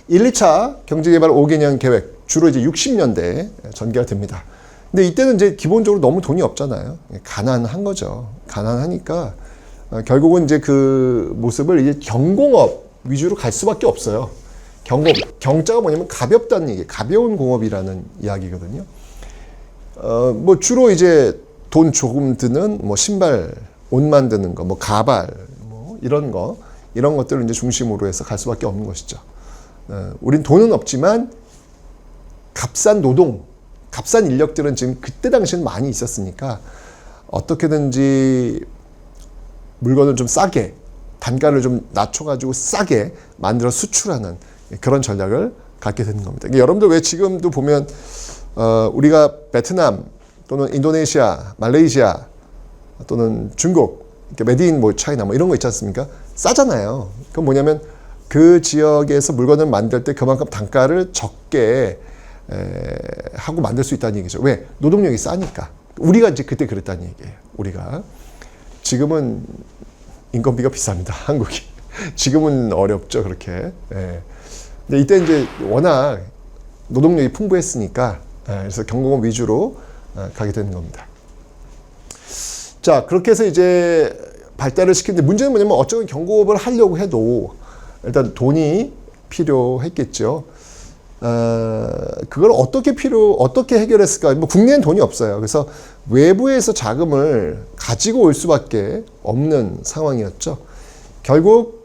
1, 2차 경제개발 5개년 계획, 주로 이제 60년대에 전개가 됩니다. 근데 이때는 이제 기본적으로 너무 돈이 없잖아요. 가난한 거죠. 가난하니까 결국은 이제 그 모습을 이제 경공업 위주로 갈 수밖에 없어요. 경자가 뭐냐면 가볍다는 얘기, 가벼운 공업이라는 이야기거든요. 주로 이제 돈 조금 드는 신발, 옷 만드는 거, 가발, 이런 것들을 이제 중심으로 해서 갈 수밖에 없는 것이죠. 우린 돈은 없지만 값싼 노동, 값싼 인력들은 지금 그때 당시에는 많이 있었으니까 어떻게든지 물건을 좀 싸게, 단가를 좀 낮춰가지고 싸게 만들어 수출하는 그런 전략을 갖게 되는 겁니다. 그러니까 여러분들 왜 지금도 보면 우리가 베트남 또는 인도네시아, 말레이시아 또는 중국, 메디인 차이나 이런 거 있지 않습니까? 싸잖아요. 그건 뭐냐면 그 지역에서 물건을 만들 때 그만큼 단가를 적게 하고 만들 수 있다는 얘기죠. 왜? 노동력이 싸니까. 우리가 이제 그때 그랬다는 얘기예요. 우리가. 지금은 인건비가 비쌉니다. 한국이. 지금은 어렵죠. 그렇게. 근데 이때 이제 워낙 노동력이 풍부했으니까 그래서 경공업 위주로 가게 되는 겁니다. 자, 그렇게 해서 이제 발달을 시키는데 문제는 뭐냐면 어쩌면 경공업을 하려고 해도 일단 돈이 필요했겠죠. 그걸 어떻게 해결했을까? 뭐 국내엔 돈이 없어요. 그래서 외부에서 자금을 가지고 올 수밖에 없는 상황이었죠. 결국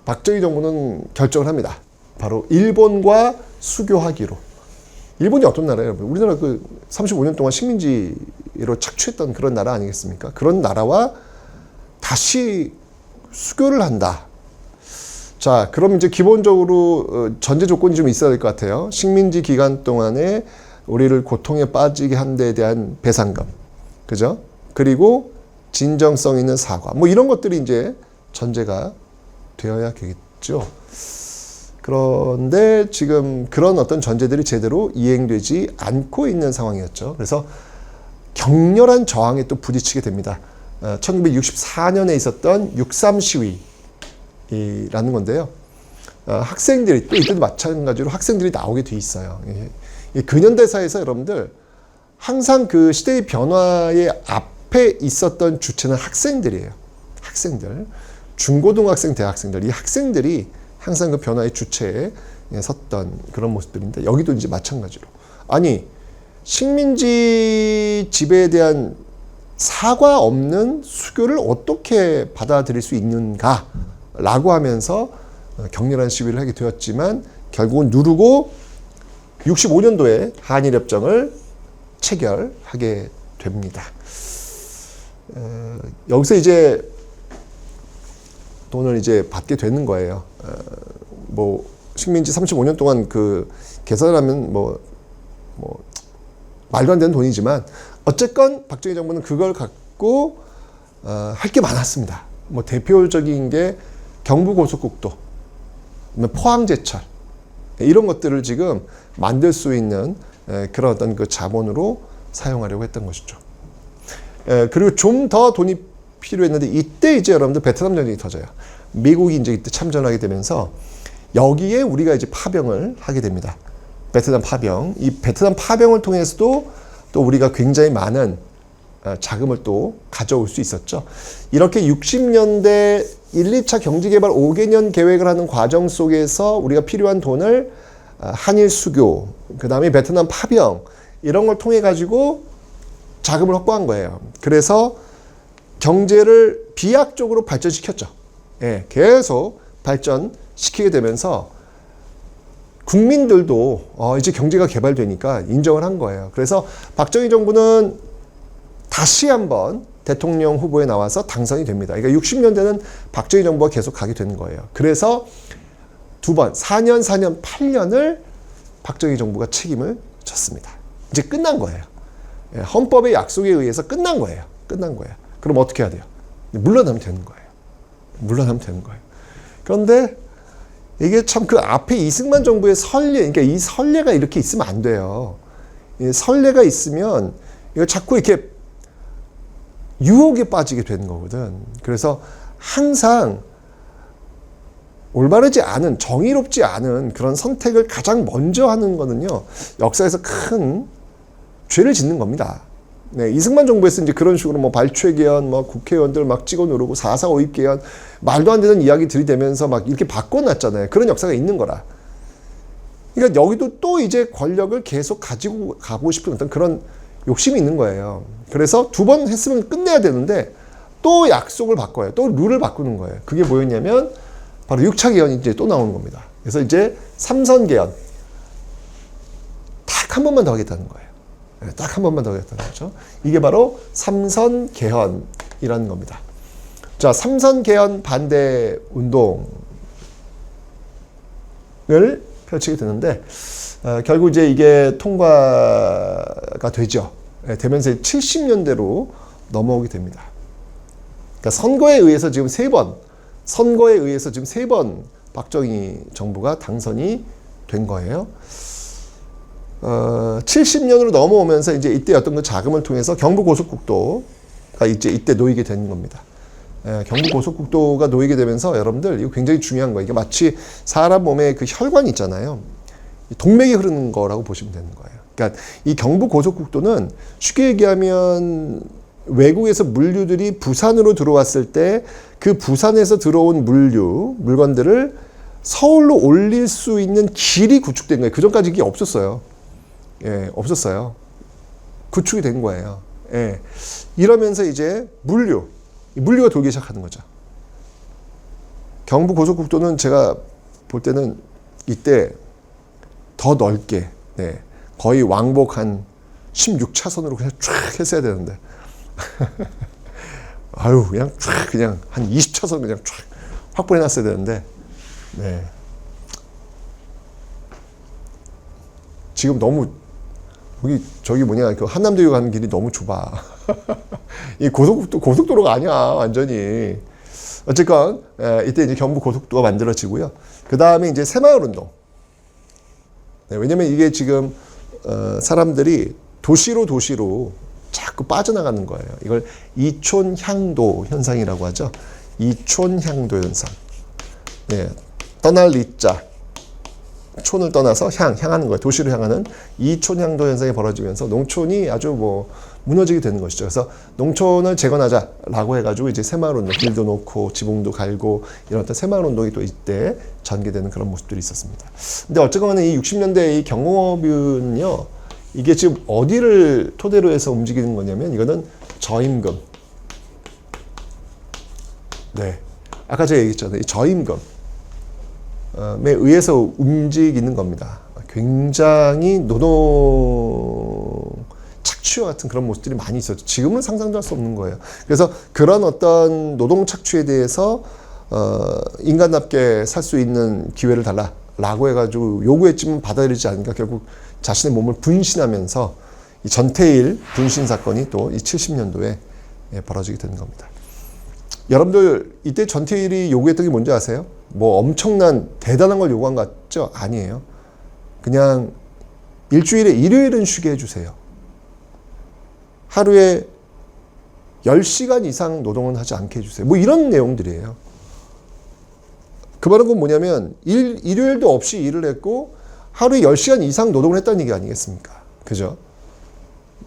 박정희 정부는 결정을 합니다. 바로 일본과 수교하기로. 일본이 어떤 나라예요? 우리나라 그 35년 동안 식민지로 착취했던 그런 나라 아니겠습니까? 그런 나라와 다시 수교를 한다. 자, 그럼 이제 기본적으로 전제 조건이 좀 있어야 될 것 같아요. 식민지 기간 동안에 우리를 고통에 빠지게 한 데에 대한 배상금, 그죠? 그리고 진정성 있는 사과, 뭐 이런 것들이 이제 전제가 되어야겠죠. 그런데 지금 그런 어떤 전제들이 제대로 이행되지 않고 있는 상황이었죠. 그래서 격렬한 저항에 또 부딪히게 됩니다. 1964년에 있었던 6.3 시위라는 건데요. 학생들이 또 이때도 마찬가지로 학생들이 나오게 돼 있어요. 이 근현대사에서 여러분들 항상 그 시대의 변화의 앞에 있었던 주체는 학생들이에요. 학생들. 중고등학생, 대학생들. 이 학생들이 항상 그 변화의 주체에 섰던 그런 모습들인데 여기도 이제 마찬가지로. 아니, 식민지 지배에 대한 사과 없는 수교를 어떻게 받아들일 수 있는가 라고 하면서 격렬한 시위를 하게 되었지만 결국은 누르고 65년도에 한일협정을 체결하게 됩니다. 여기서 이제 돈을 이제 받게 되는 거예요. 뭐 식민지 35년 동안 그 계산하면 뭐 말도 안 되는 돈이지만 어쨌건 박정희 정부는 그걸 갖고 할 게 많았습니다. 뭐 대표적인 게 경부고속국도, 포항제철 이런 것들을 지금 만들 수 있는 그런 어떤 그 자본으로 사용하려고 했던 것이죠. 그리고 좀 더 돈이 필요했는데 이때 이제 여러분들 베트남 전쟁이 터져요. 미국이 이제 이때 참전하게 되면서 여기에 우리가 이제 파병을 하게 됩니다. 베트남 파병. 이 베트남 파병을 통해서도 또 우리가 굉장히 많은 자금을 또 가져올 수 있었죠. 이렇게 60년대 1, 2차 경제개발 5개년 계획을 하는 과정 속에서 우리가 필요한 돈을 한일 수교, 그 다음에 베트남 파병 이런 걸 통해 가지고 자금을 확보한 거예요. 그래서 경제를 비약적으로 발전시켰죠. 예, 계속 발전시키게 되면서 국민들도 이제 경제가 개발되니까 인정을 한 거예요. 그래서 박정희 정부는 다시 한번 대통령 후보에 나와서 당선이 됩니다. 그러니까 60년대는 박정희 정부가 계속 가게 되는 거예요. 그래서 두 번, 4년, 4년, 8년을 박정희 정부가 책임을 졌습니다. 이제 끝난 거예요. 헌법의 약속에 의해서 끝난 거예요. 끝난 거예요. 그럼 어떻게 해야 돼요? 물러나면 되는 거예요. 물러나면 되는 거예요. 그런데 이게 참 그 앞에 이승만 정부의 선례, 그러니까 이 선례가 이렇게 있으면 안 돼요. 이 선례가 있으면 이거 자꾸 이렇게 유혹에 빠지게 되는 거거든. 그래서 항상 올바르지 않은, 정의롭지 않은 그런 선택을 가장 먼저 하는 거는요, 역사에서 큰 죄를 짓는 겁니다. 네, 이승만 정부에서 이제 그런 식으로 뭐 발췌개헌, 뭐 국회의원들 막 찍어 누르고 4.4 오입개헌, 말도 안 되는 이야기 들이대면서 막 이렇게 바꿔놨잖아요. 그런 역사가 있는 거라. 그러니까 여기도 또 이제 권력을 계속 가지고 가고 싶은 어떤 그런 욕심이 있는 거예요. 그래서 두 번 했으면 끝내야 되는데 또 약속을 바꿔요. 또 룰을 바꾸는 거예요. 그게 뭐였냐면 바로 6차 개헌이 이제 또 나오는 겁니다. 그래서 이제 3선 개헌 딱 한 번만 더 하겠다는 거예요. 딱 한 번만 더 하겠다는 거죠. 이게 바로 3선 개헌이라는 겁니다. 자, 3선 개헌 반대 운동을 펼치게 되는데 결국 이제 이게 통과가 되죠. 되면서 70년대로 넘어오게 됩니다. 그러니까 선거에 의해서 지금 세 번 박정희 정부가 당선이 된 거예요. 70년으로 넘어오면서 이제 이때 어떤 그 자금을 통해서 경부고속국도가 이제 이때 놓이게 된 겁니다. 경부고속국도가 놓이게 되면서 여러분들 이거 굉장히 중요한 거예요. 이게 마치 사람 몸에 그 혈관이 있잖아요. 동맥이 흐르는 거라고 보시면 되는 거예요. 그러니까 이 경부 고속국도는 쉽게 얘기하면 외국에서 물류들이 부산으로 들어왔을 때 그 부산에서 들어온 물건들을 서울로 올릴 수 있는 길이 구축된 거예요. 그 전까지 이게 없었어요. 예, 없었어요. 구축이 된 거예요. 예. 이러면서 이제 물류가 돌기 시작하는 거죠. 경부 고속국도는 제가 볼 때는 이때 더 넓게, 네, 거의 왕복 한 16차선으로 그냥 쫙 했어야 되는데. 아유, 그냥 쫙, 그냥 한 20차선 그냥 쫙 확보해 놨어야 되는데, 네. 지금 너무, 저기 뭐냐, 그 한남대교 가는 길이 너무 좁아. 이 고속도로가 아니야, 완전히. 어쨌건, 이때 이제 경부 고속도로가 만들어지고요. 그 다음에 이제 새마을운동. 네, 왜냐면 이게 지금, 사람들이 도시로 자꾸 빠져나가는 거예요. 이걸 이촌향도 현상이라고 하죠. 이촌향도 현상. 네, 떠날 이자. 촌을 떠나서 향하는 거예요. 도시로 향하는 이촌향도 현상이 벌어지면서 농촌이 아주 무너지게 되는 것이죠. 그래서 농촌을 재건하자라고 해가지고 이제 새마을운동, 길도 놓고 지붕도 갈고 이런 어떤 새마을운동이 또 이때 전개되는 그런 모습들이 있었습니다. 근데 어쨌거나 이 60년대 이 경공업은요, 이게 지금 어디를 토대로 해서 움직이는 거냐면 이거는 저임금. 네. 아까 제가 얘기했잖아요. 이 저임금에 의해서 움직이는 겁니다. 굉장히 노동 착취와 같은 그런 모습들이 많이 있었죠. 지금은 상상도 할 수 없는 거예요. 그래서 그런 어떤 노동 착취에 대해서 인간답게 살 수 있는 기회를 달라라고 해가지고 요구했지만 받아들이지 않으니까 결국 자신의 몸을 분신하면서 이 전태일 분신 사건이 또 이 70년도에 벌어지게 되는 겁니다. 여러분들 이때 전태일이 요구했던 게 뭔지 아세요? 뭐 엄청난 대단한 걸 요구한 것 같죠? 아니에요. 그냥 일주일에 일요일은 쉬게 해주세요. 하루에 10시간 이상 노동은 하지 않게 해주세요. 뭐 이런 내용들이에요. 그 말은 건 뭐냐면 일요일도 없이 일을 했고 하루에 10시간 이상 노동을 했다는 얘기 아니겠습니까? 그죠?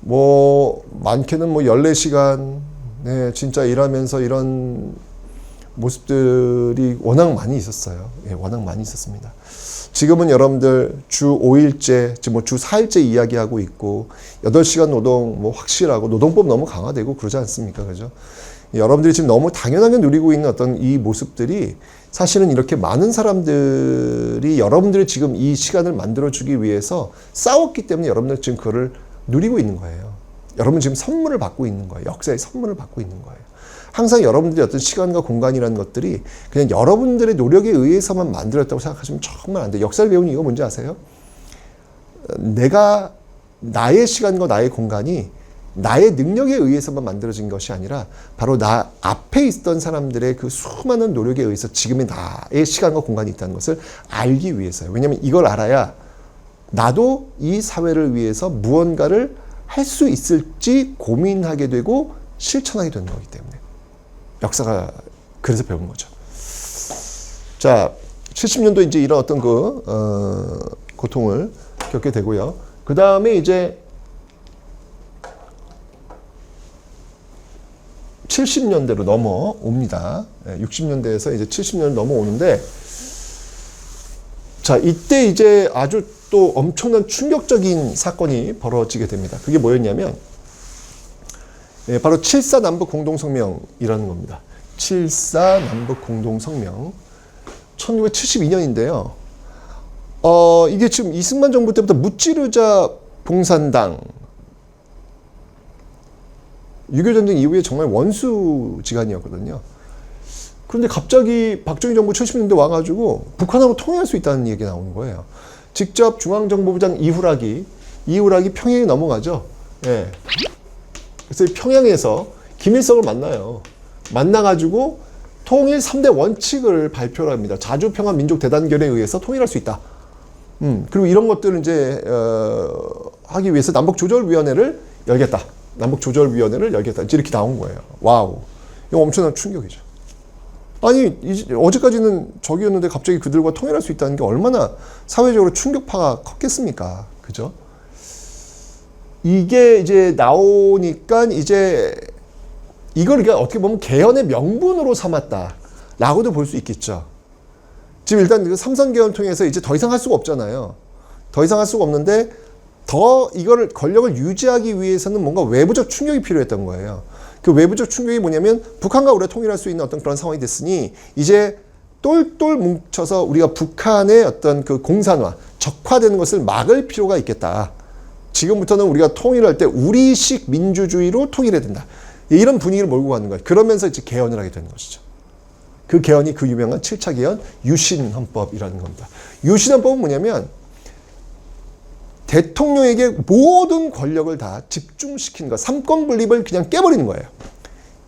많게는 14시간, 네, 진짜 일하면서 이런 모습들이 워낙 많이 있었어요. 예, 워낙 많이 있었습니다. 지금은 여러분들 주 5일째, 주 4일째 이야기하고 있고, 8시간 노동 확실하고, 노동법 너무 강화되고 그러지 않습니까? 그죠? 여러분들이 지금 너무 당연하게 누리고 있는 어떤 이 모습들이 사실은 이렇게 많은 사람들이 여러분들이 지금 이 시간을 만들어주기 위해서 싸웠기 때문에 여러분들 지금 그거를 누리고 있는 거예요. 여러분 지금 선물을 받고 있는 거예요. 역사의 선물을 받고 있는 거예요. 항상 여러분들의 어떤 시간과 공간이라는 것들이 그냥 여러분들의 노력에 의해서만 만들었다고 생각하시면 정말 안 돼요. 역사를 배우는 이유가 뭔지 아세요? 나의 시간과 나의 공간이 나의 능력에 의해서만 만들어진 것이 아니라 바로 나 앞에 있던 사람들의 그 수많은 노력에 의해서 지금의 나의 시간과 공간이 있다는 것을 알기 위해서요. 왜냐하면 이걸 알아야 나도 이 사회를 위해서 무언가를 할 수 있을지 고민하게 되고 실천하게 되는 거기 때문에 역사가 그래서 배운 거죠. 자, 70년도 이제 이런 어떤 고통을 겪게 되고요. 그 다음에 이제 70년대로 넘어옵니다. 60년대에서 이제 70년을 넘어오는데, 자, 이때 이제 아주 또 엄청난 충격적인 사건이 벌어지게 됩니다. 그게 뭐였냐면, 바로 7.4 남북 공동성명이라는 겁니다. 7.4 남북 공동성명. 1972년인데요. 이게 지금 이승만 정부 때부터 무찌르자 봉산당, 6.25전쟁 이후에 정말 원수지간이었거든요. 그런데 갑자기 박정희 정부 70년대 와가지고 북한하고 통일할 수 있다는 얘기가 나오는 거예요. 직접 중앙정보부장 이후락이 평양에 넘어가죠. 예. 그래서 평양에서 김일성을 만나요. 만나가지고 통일 3대 원칙을 발표를 합니다. 자주평화 민족 대단결에 의해서 통일할 수 있다. 그리고 이런 것들을 이제 하기 위해서 남북조절위원회를 열겠다. 남북조절위원회를 열겠다. 이렇게 나온 거예요. 와우. 이거 엄청난 충격이죠. 아니 어제까지는 적이었는데 갑자기 그들과 통일할 수 있다는 게 얼마나 사회적으로 충격파가 컸겠습니까? 그죠? 이게 이제 나오니까 이제 이걸 우리가 어떻게 보면 개헌의 명분으로 삼았다라고도 볼 수 있겠죠. 지금 일단 그 삼선 개헌을 통해서 이제 더 이상 할 수가 없잖아요. 더 이상 할 수가 없는데 더 이거를 권력을 유지하기 위해서는 뭔가 외부적 충격이 필요했던 거예요. 그 외부적 충격이 뭐냐면 북한과 우리가 통일할 수 있는 어떤 그런 상황이 됐으니 이제 똘똘 뭉쳐서 우리가 북한의 어떤 그 공산화, 적화되는 것을 막을 필요가 있겠다. 지금부터는 우리가 통일할 때 우리식 민주주의로 통일해야 된다. 이런 분위기를 몰고 가는 거예요. 그러면서 이제 개헌을 하게 되는 것이죠. 그 개헌이 그 유명한 7차 개헌 유신헌법이라는 겁니다. 유신헌법은 뭐냐면 대통령에게 모든 권력을 다 집중시키는 것, 삼권 분립을 그냥 깨버리는 거예요.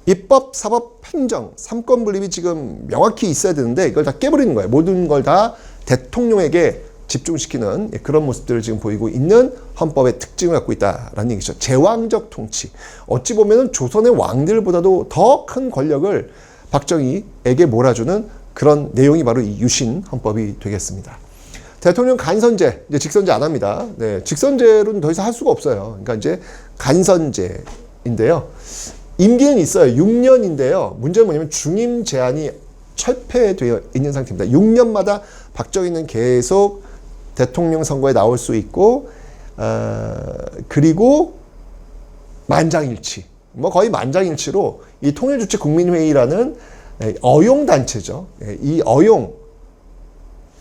입법, 사법, 행정, 삼권 분립이 지금 명확히 있어야 되는데 이걸 다 깨버리는 거예요. 모든 걸 다 대통령에게 집중시키는 그런 모습들을 지금 보이고 있는 헌법의 특징을 갖고 있다라는 얘기죠. 제왕적 통치. 어찌 보면은 조선의 왕들보다도 더 큰 권력을 박정희에게 몰아주는 그런 내용이 바로 이 유신 헌법이 되겠습니다. 대통령 간선제, 이제 직선제 안 합니다. 네, 직선제로는 더 이상 할 수가 없어요. 그러니까 이제 간선제인데요. 임기는 있어요. 6년인데요. 문제는 뭐냐면 중임 제한이 철폐되어 있는 상태입니다. 6년마다 박정희는 계속 대통령 선거에 나올 수 있고, 그리고 만장일치, 뭐 거의 만장일치로 이 통일주체국민회의라는 어용단체죠. 이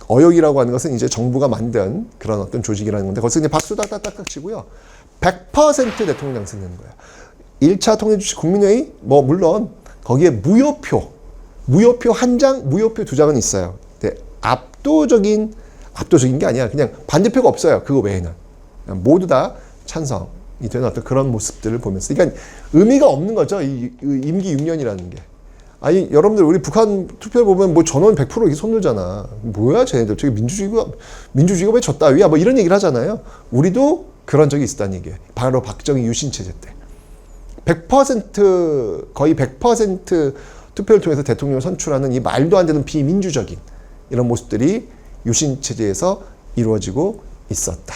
어용이라고 하는 것은 이제 정부가 만든 그런 어떤 조직이라는 건데, 거기서 이제 박수 딱딱딱딱 치고요. 100% 대통령 당선되는 거예요. 1차 통일주체국민회의, 뭐, 물론 거기에 무효표 한 장, 무효표 두 장은 있어요. 근데 압도적인 게 아니야. 그냥 반대표가 없어요. 그거 외에는. 모두 다 찬성이 되는 어떤 그런 모습들을 보면서. 그러니까 의미가 없는 거죠. 이 임기 6년이라는 게. 아니, 여러분들, 우리 북한 투표를 보면 뭐 전원 100% 이렇게 손들잖아. 뭐야, 쟤네들. 저기 민주주의가 왜 졌다위야? 뭐 이런 얘기를 하잖아요. 우리도 그런 적이 있었다는 얘기예요. 바로 박정희 유신체제 때. 100%, 거의 100% 투표를 통해서 대통령을 선출하는 이 말도 안 되는 비민주적인 이런 모습들이 유신체제에서 이루어지고 있었다.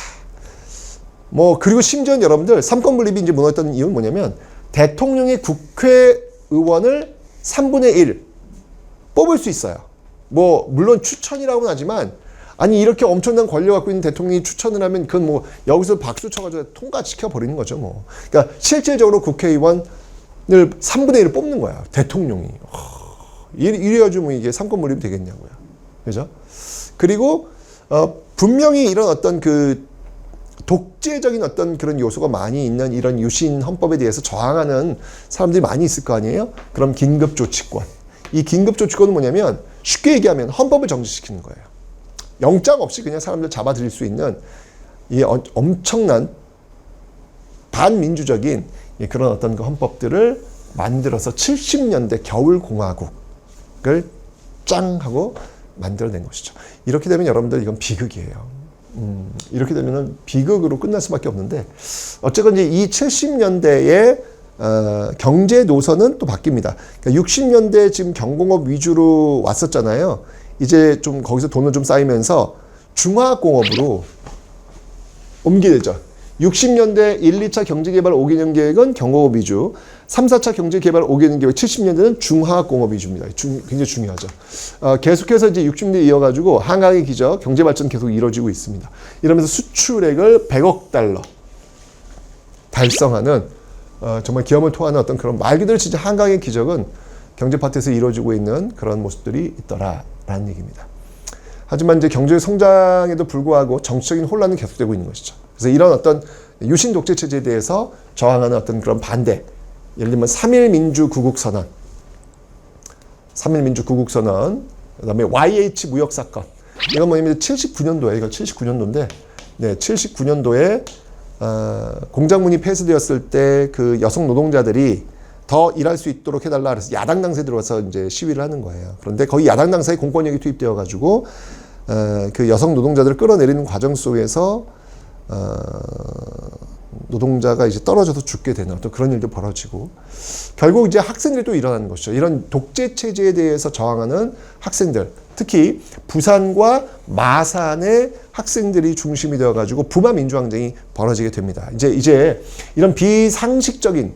뭐, 그리고 심지어 여러분들, 삼권 분립이 이제 무너졌던 이유는 뭐냐면, 대통령의 국회의원을 3분의 1 뽑을 수 있어요. 뭐, 물론 추천이라고는 하지만, 아니, 이렇게 엄청난 권력 갖고 있는 대통령이 추천을 하면, 그건 뭐, 여기서 박수 쳐가지고 통과시켜버리는 거죠, 뭐. 그러니까, 실질적으로 국회의원을 3분의 1을 뽑는 거야, 대통령이. 이래가지고 뭐 이게 삼권 분립이 되겠냐고요. 그죠? 그리고, 분명히 이런 어떤 그, 독재적인 어떤 그런 요소가 많이 있는 이런 유신 헌법에 대해서 저항하는 사람들이 많이 있을 거 아니에요? 그럼 긴급조치권. 이 긴급조치권은 뭐냐면 쉽게 얘기하면 헌법을 정지시키는 거예요. 영장 없이 그냥 사람들 잡아들일 수 있는 이 엄청난 반민주적인 그런 어떤 그 헌법들을 만들어서 70년대 겨울공화국을 짱 하고 만들어낸 것이죠. 이렇게 되면 여러분들 이건 비극이에요. 이렇게 되면은 비극으로 끝날 수밖에 없는데, 어쨌건 이제 이 70년대의 경제 노선은 또 바뀝니다. 그러니까 60년대 지금 경공업 위주로 왔었잖아요. 이제 좀 거기서 돈을 좀 쌓이면서 중화공업으로 옮기죠. 60년대 1, 2차 경제개발 5개년 계획은 경공업 위주, 3, 4차 경제개발 5개년 계획 70년대는 중화공업 위주입니다. 굉장히 중요하죠. 계속해서 이제 60년대 이어가지고 한강의 기적, 경제발전 계속 이루어지고 있습니다. 이러면서 수출액을 100억 달러 달성하는 정말 기염을 토하는 어떤 그런 말 그대로 진짜 한강의 기적은 경제 파트에서 이루어지고 있는 그런 모습들이 있더라라는 얘기입니다. 하지만 이제 경제 성장에도 불구하고 정치적인 혼란은 계속되고 있는 것이죠. 그래서 이런 어떤 유신 독재 체제에 대해서 저항하는 어떤 그런 반대, 예를 들면 3.1 민주 구국 선언, 그다음에 YH 무역 사건. 이건 뭐냐면 79년도에, 이거 79년도인데, 네, 79년도에 공장문이 폐쇄되었을 때 그 여성 노동자들이 더 일할 수 있도록 해달라 그래서 야당 당사에 들어와서 이제 시위를 하는 거예요. 그런데 거의 야당 당사에 공권력이 투입되어 가지고 그 여성 노동자들을 끌어내리는 과정 속에서 노동자가 이제 떨어져서 죽게 되는 어떤 그런 일도 벌어지고 결국 이제 학생들이 또 일어나는 것이죠. 이런 독재 체제에 대해서 저항하는 학생들, 특히 부산과 마산의 학생들이 중심이 되어가지고 부마 민주항쟁이 벌어지게 됩니다. 이제 이런 비상식적인,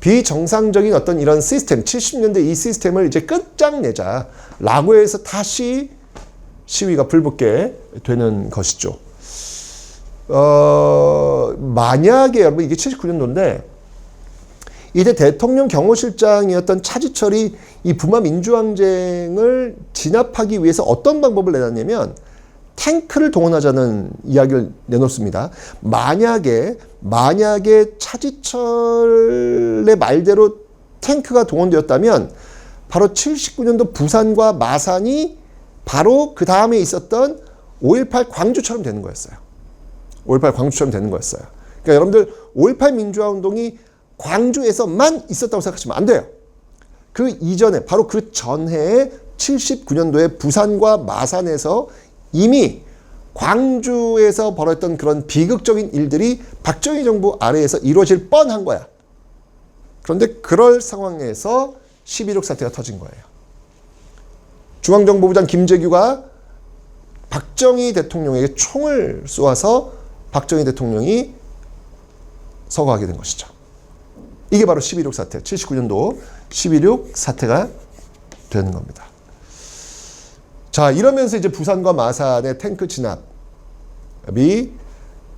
비정상적인 어떤 이런 시스템, 70년대 이 시스템을 이제 끝장내자라고 해서 다시 시위가 불붙게 되는 것이죠. 만약에 여러분 이게 79년도인데 이때 대통령 경호실장이었던 차지철이 이 부마 민주항쟁을 진압하기 위해서 어떤 방법을 내놨냐면 탱크를 동원하자는 이야기를 내놓습니다. 만약에 차지철의 말대로 탱크가 동원되었다면 바로 79년도 부산과 마산이 바로 그 다음에 있었던 5.18 광주처럼 되는 거였어요. 5.18 광주처럼 되는 거였어요. 그러니까 여러분들 5.18 민주화 운동이 광주에서만 있었다고 생각하시면 안 돼요. 그 이전에 바로 그 전해에 79년도에 부산과 마산에서 이미 광주에서 벌어졌던 그런 비극적인 일들이 박정희 정부 아래에서 이루어질 뻔한 거야. 그런데 그럴 상황에서 11.6 사태가 터진 거예요. 중앙정보부장 김재규가 박정희 대통령에게 총을 쏘아서 박정희 대통령이 서거하게 된 것이죠. 이게 바로 11.6 사태, 79년도 11.6 사태가 되는 겁니다. 자, 이러면서 이제 부산과 마산의 탱크 진압이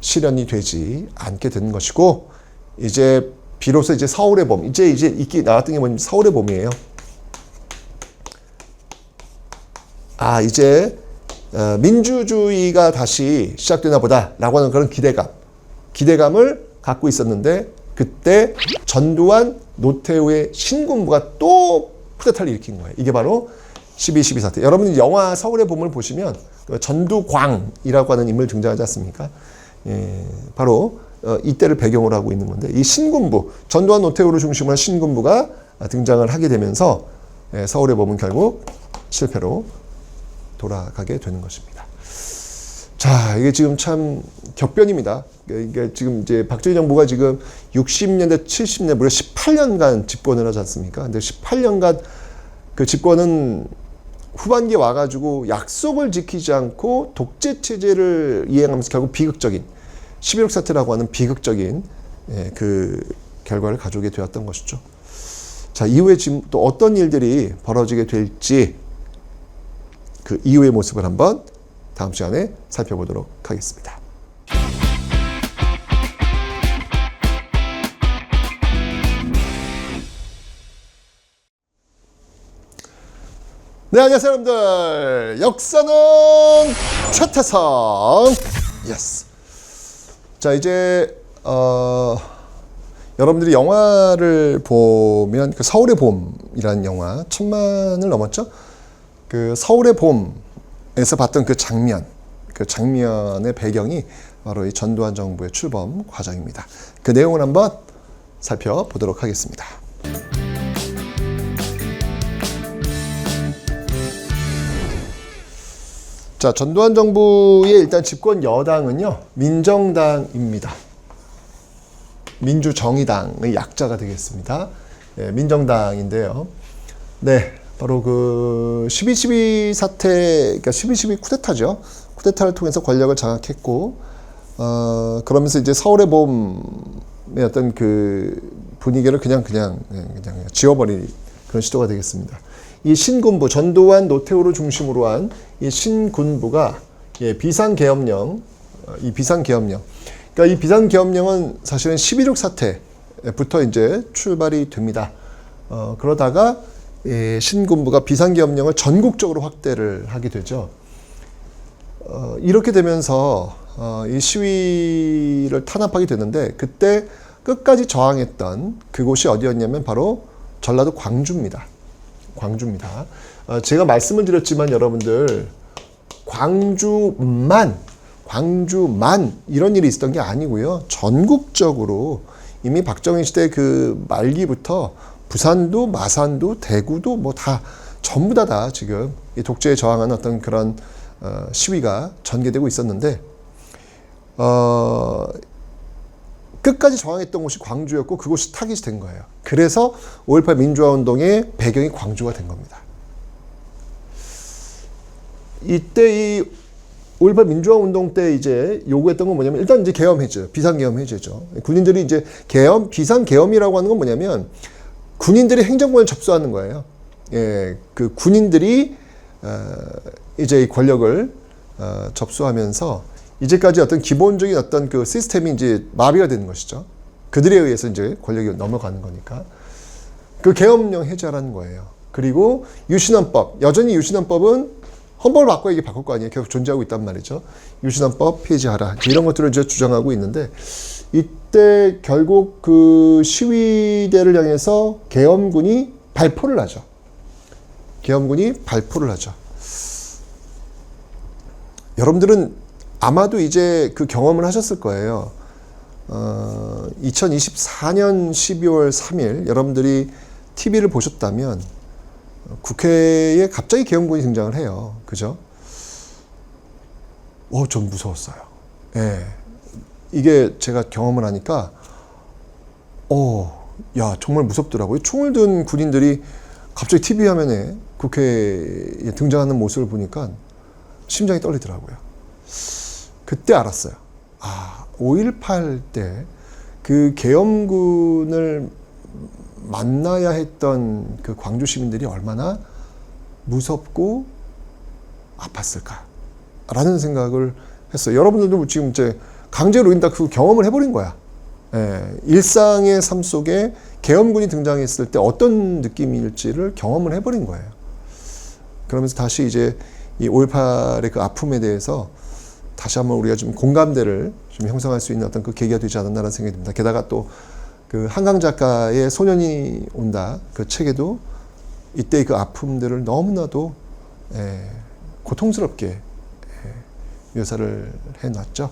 실현이 되지 않게 되는 것이고, 이제 비로소 이제 서울의 봄, 이제 이게 나왔던 게 뭐냐면 서울의 봄이에요. 이제 민주주의가 다시 시작되나 보다라고 하는 그런 기대감을 갖고 있었는데, 그때 전두환, 노태우의 신군부가 또 쿠데타를 일으킨 거예요. 이게 바로 12.12 사태. 여러분이 영화 서울의 봄을 보시면 전두광이라고 하는 인물 등장하지 않습니까? 바로 이때를 배경으로 하고 있는 건데, 이 신군부, 전두환, 노태우를 중심으로 한 신군부가 등장을 하게 되면서 서울의 봄은 결국 실패로 돌아가게 되는 것입니다. 자, 이게 지금 참 격변입니다. 이게 지금 이제 박정희 정부가 지금 60년대, 70년대 무려 18년간 집권을 하지 않습니까? 근데 18년간 그 집권은 후반기에 와가지고 약속을 지키지 않고 독재 체제를 이행하면서 결국 비극적인 11.6 사태라고 하는 비극적인 그 결과를 가져오게 되었던 것이죠. 자, 이후에 지금 또 어떤 일들이 벌어지게 될지 그 이후의 모습을 한번 다음 시간에 살펴보도록 하겠습니다. 네, 안녕하세요 여러분들. 역사는 최태성. 예스. 자, 이제 여러분들이 영화를 보면 그 서울의 봄이라는 영화 1000만을 넘었죠. 그 서울의 봄에서 봤던 그 장면의 배경이 바로 이 전두환 정부의 출범 과정입니다. 그 내용을 한번 살펴보도록 하겠습니다. 자, 전두환 정부의 일단 집권 여당은요, 민정당입니다. 민주정의당의 약자가 되겠습니다. 민정당인데요. 네, 바로 그 12.12 사태, 그러니까 12.12 쿠데타죠. 쿠데타를 통해서 권력을 장악했고, 그러면서 이제 서울의 봄의 어떤 그 분위기를 그냥 지워버린 그런 시도가 되겠습니다. 이 신군부, 전두환, 노태우를 중심으로 한 이 신군부가 비상계엄령, 그러니까 이 비상계엄령은 사실은 12.6 사태부터 이제 출발이 됩니다. 그러다가 신군부가 비상계엄령을 전국적으로 확대를 하게 되죠. 이렇게 되면서 이 시위를 탄압하게 되는데, 그때 끝까지 저항했던 그곳이 어디였냐면 바로 전라도 광주입니다. 제가 말씀을 드렸지만 여러분들, 광주만 이런 일이 있었던 게 아니고요. 전국적으로 이미 박정희 시대 그 말기부터 부산도, 마산도, 대구도 뭐 다 전부 다 지금 이 독재에 저항하는 어떤 그런 끝까지 저항했던 곳이 광주였고 그곳이 타깃이 된 거예요. 그래서 5.18 민주화운동의 배경이 광주가 된 겁니다. 이때 이 5.18 민주화운동 때 이제 요구했던 건 뭐냐면 일단 이제 계엄 해제, 비상계엄 해제죠. 군인들이 이제 계엄, 비상계엄이라고 하는 건 뭐냐면 군인들이 행정권을 접수하는 거예요. 예, 그 군인들이 이제 이 권력을 접수하면서 이제까지 어떤 기본적인 어떤 그 시스템이 이제 마비가 되는 것이죠. 그들에 의해서 이제 권력이 넘어가는 거니까. 그 계엄령 해제하라는 거예요. 그리고 유신헌법, 여전히 유신헌법은 헌법을 바꿔야 이게 바꿀 거 아니에요. 계속 존재하고 있단 말이죠. 유신헌법 폐지하라. 이런 것들을 이제 주장하고 있는데 이때 결국 그 시위대를 향해서 계엄군이 발포를 하죠. 계엄군이 발포를 하죠. 여러분들은 아마도 이제 그 경험을 하셨을 거예요. 2024년 12월 3일 여러분들이 TV를 보셨다면 국회에 갑자기 계엄군이 등장을 해요. 그죠? 전 무서웠어요. 예. 이게 제가 경험을 하니까, 야, 정말 무섭더라고요. 총을 든 군인들이 갑자기 TV 화면에 국회에 등장하는 모습을 보니까 심장이 떨리더라고요. 그때 알았어요. 5.18 때 그 계엄군을 만나야 했던 그 광주 시민들이 얼마나 무섭고 아팠을까라는 생각을 했어요. 여러분들도 지금 이제 강제로 인다 그 경험을 해버린 거야. 예, 일상의 삶 속에 계엄군이 등장했을 때 어떤 느낌일지를 경험을 해버린 거예요. 그러면서 다시 이제 이 5.18의 그 아픔에 대해서 다시 한번 우리가 좀 공감대를 좀 형성할 수 있는 어떤 그 계기가 되지 않았나라는 생각이 듭니다. 게다가 또 그 한강 작가의 소년이 온다 그 책에도 이때 그 아픔들을 너무나도 고통스럽게 묘사를 해놨죠.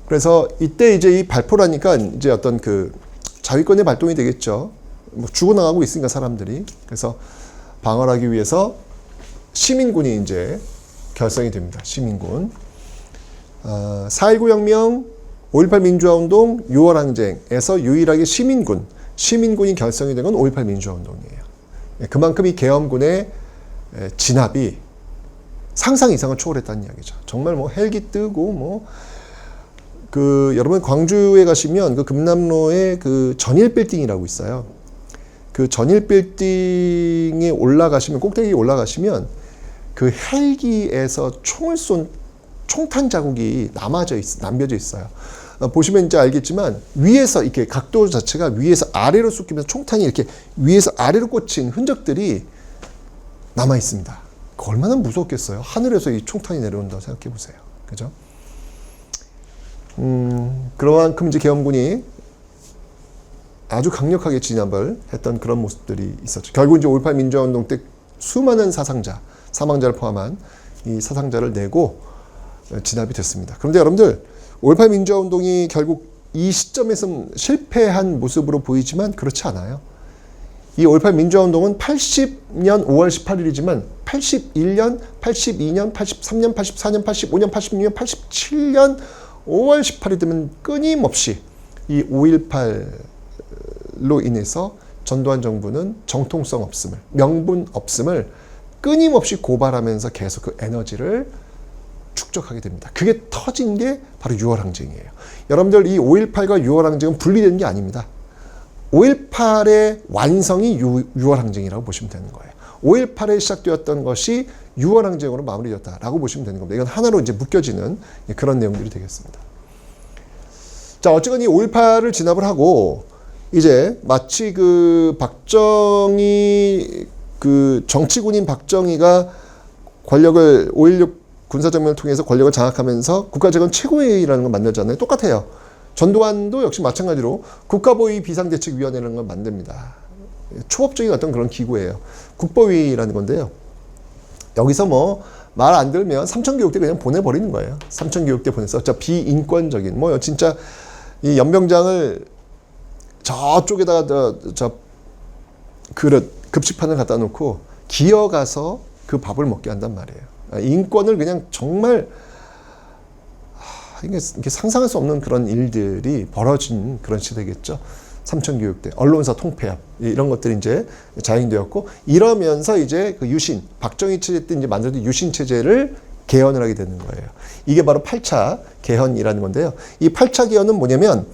그래서 이때 이제 이 발포라니까 이제 어떤 그 자위권의 발동이 되겠죠. 뭐 죽어나가고 있으니까 사람들이. 그래서 방어를 하기 위해서 시민군이 이제 결성이 됩니다. 시민군. 4.19 혁명, 5.18 민주화운동, 6월 항쟁에서 유일하게 시민군이 결성이 된 건 5.18 민주화운동이에요. 그만큼 이 계엄군의 진압이 상상 이상을 초월했다는 이야기죠. 정말 뭐 헬기 뜨고 여러분 광주에 가시면 그 금남로에 그 전일 빌딩이라고 있어요. 그 전일 빌딩에 올라가시면 꼭대기에 올라가시면 그 헬기에서 총을 쏜 총탄 자국이 남겨져 있어요. 보시면 이제 알겠지만 위에서 이렇게 각도 자체가 위에서 아래로 쏟기면서 총탄이 이렇게 위에서 아래로 꽂힌 흔적들이 남아 있습니다. 얼마나 무섭겠어요. 하늘에서 이 총탄이 내려온다고 생각해 보세요. 그죠? 그만큼 이제 계엄군이 아주 강력하게 진압을 했던 그런 모습들이 있었죠. 결국 이제 5.18 민주화운동 때 수많은 사망자를 포함한 이 사상자를 내고 진압이 됐습니다. 그런데 여러분들 5.18 민주화운동이 결국 이 시점에서 실패한 모습으로 보이지만 그렇지 않아요. 이 5.18 민주화운동은 80년 5월 18일이지만 81년, 82년, 83년, 84년, 85년, 86년, 87년 5월 18일 되면 끊임없이 이 5.18로 인해서 전두환 정부는 정통성 없음을, 명분 없음을 끊임없이 고발하면서 계속 그 에너지를 축적하게 됩니다. 그게 터진 게 바로 6월 항쟁이에요. 여러분들 이 5.18과 6월 항쟁은 분리되는 게 아닙니다. 5.18의 완성이 6월 항쟁이라고 보시면 되는 거예요. 5.18에 시작되었던 것이 6월 항쟁으로 마무리되었다라고 보시면 되는 겁니다. 이건 하나로 이제 묶여지는 그런 내용들이 되겠습니다. 자, 어쨌건 이 5.18을 진압을 하고 이제 마치 그 박정희 그 정치군인 박정희가 권력을 5.16 군사정변을 통해서 권력을 장악하면서 국가재건 최고회의라는 걸 만들잖아요. 똑같아요. 전두환도 역시 마찬가지로 국가보위 비상대책위원회라는 걸 만듭니다. 초법적인 어떤 그런 기구예요. 국보위라는 건데요. 여기서 뭐 말 안 들으면 삼천교육대 그냥 보내버리는 거예요. 삼천교육대 보내서 비인권적인 진짜 이 연병장을 저쪽에다가 그릇 급식판을 갖다 놓고 기어가서 그 밥을 먹게 한단 말이에요. 인권을 그냥 정말 이게 상상할 수 없는 그런 일들이 벌어진 그런 시대겠죠. 삼천교육대, 언론사 통폐합 이런 것들이 이제 자행되었고, 이러면서 이제 그 유신, 박정희 체제 때 이제 만들어진 유신 체제를 개헌을 하게 되는 거예요. 이게 바로 8차 개헌이라는 건데요. 이 8차 개헌은 뭐냐면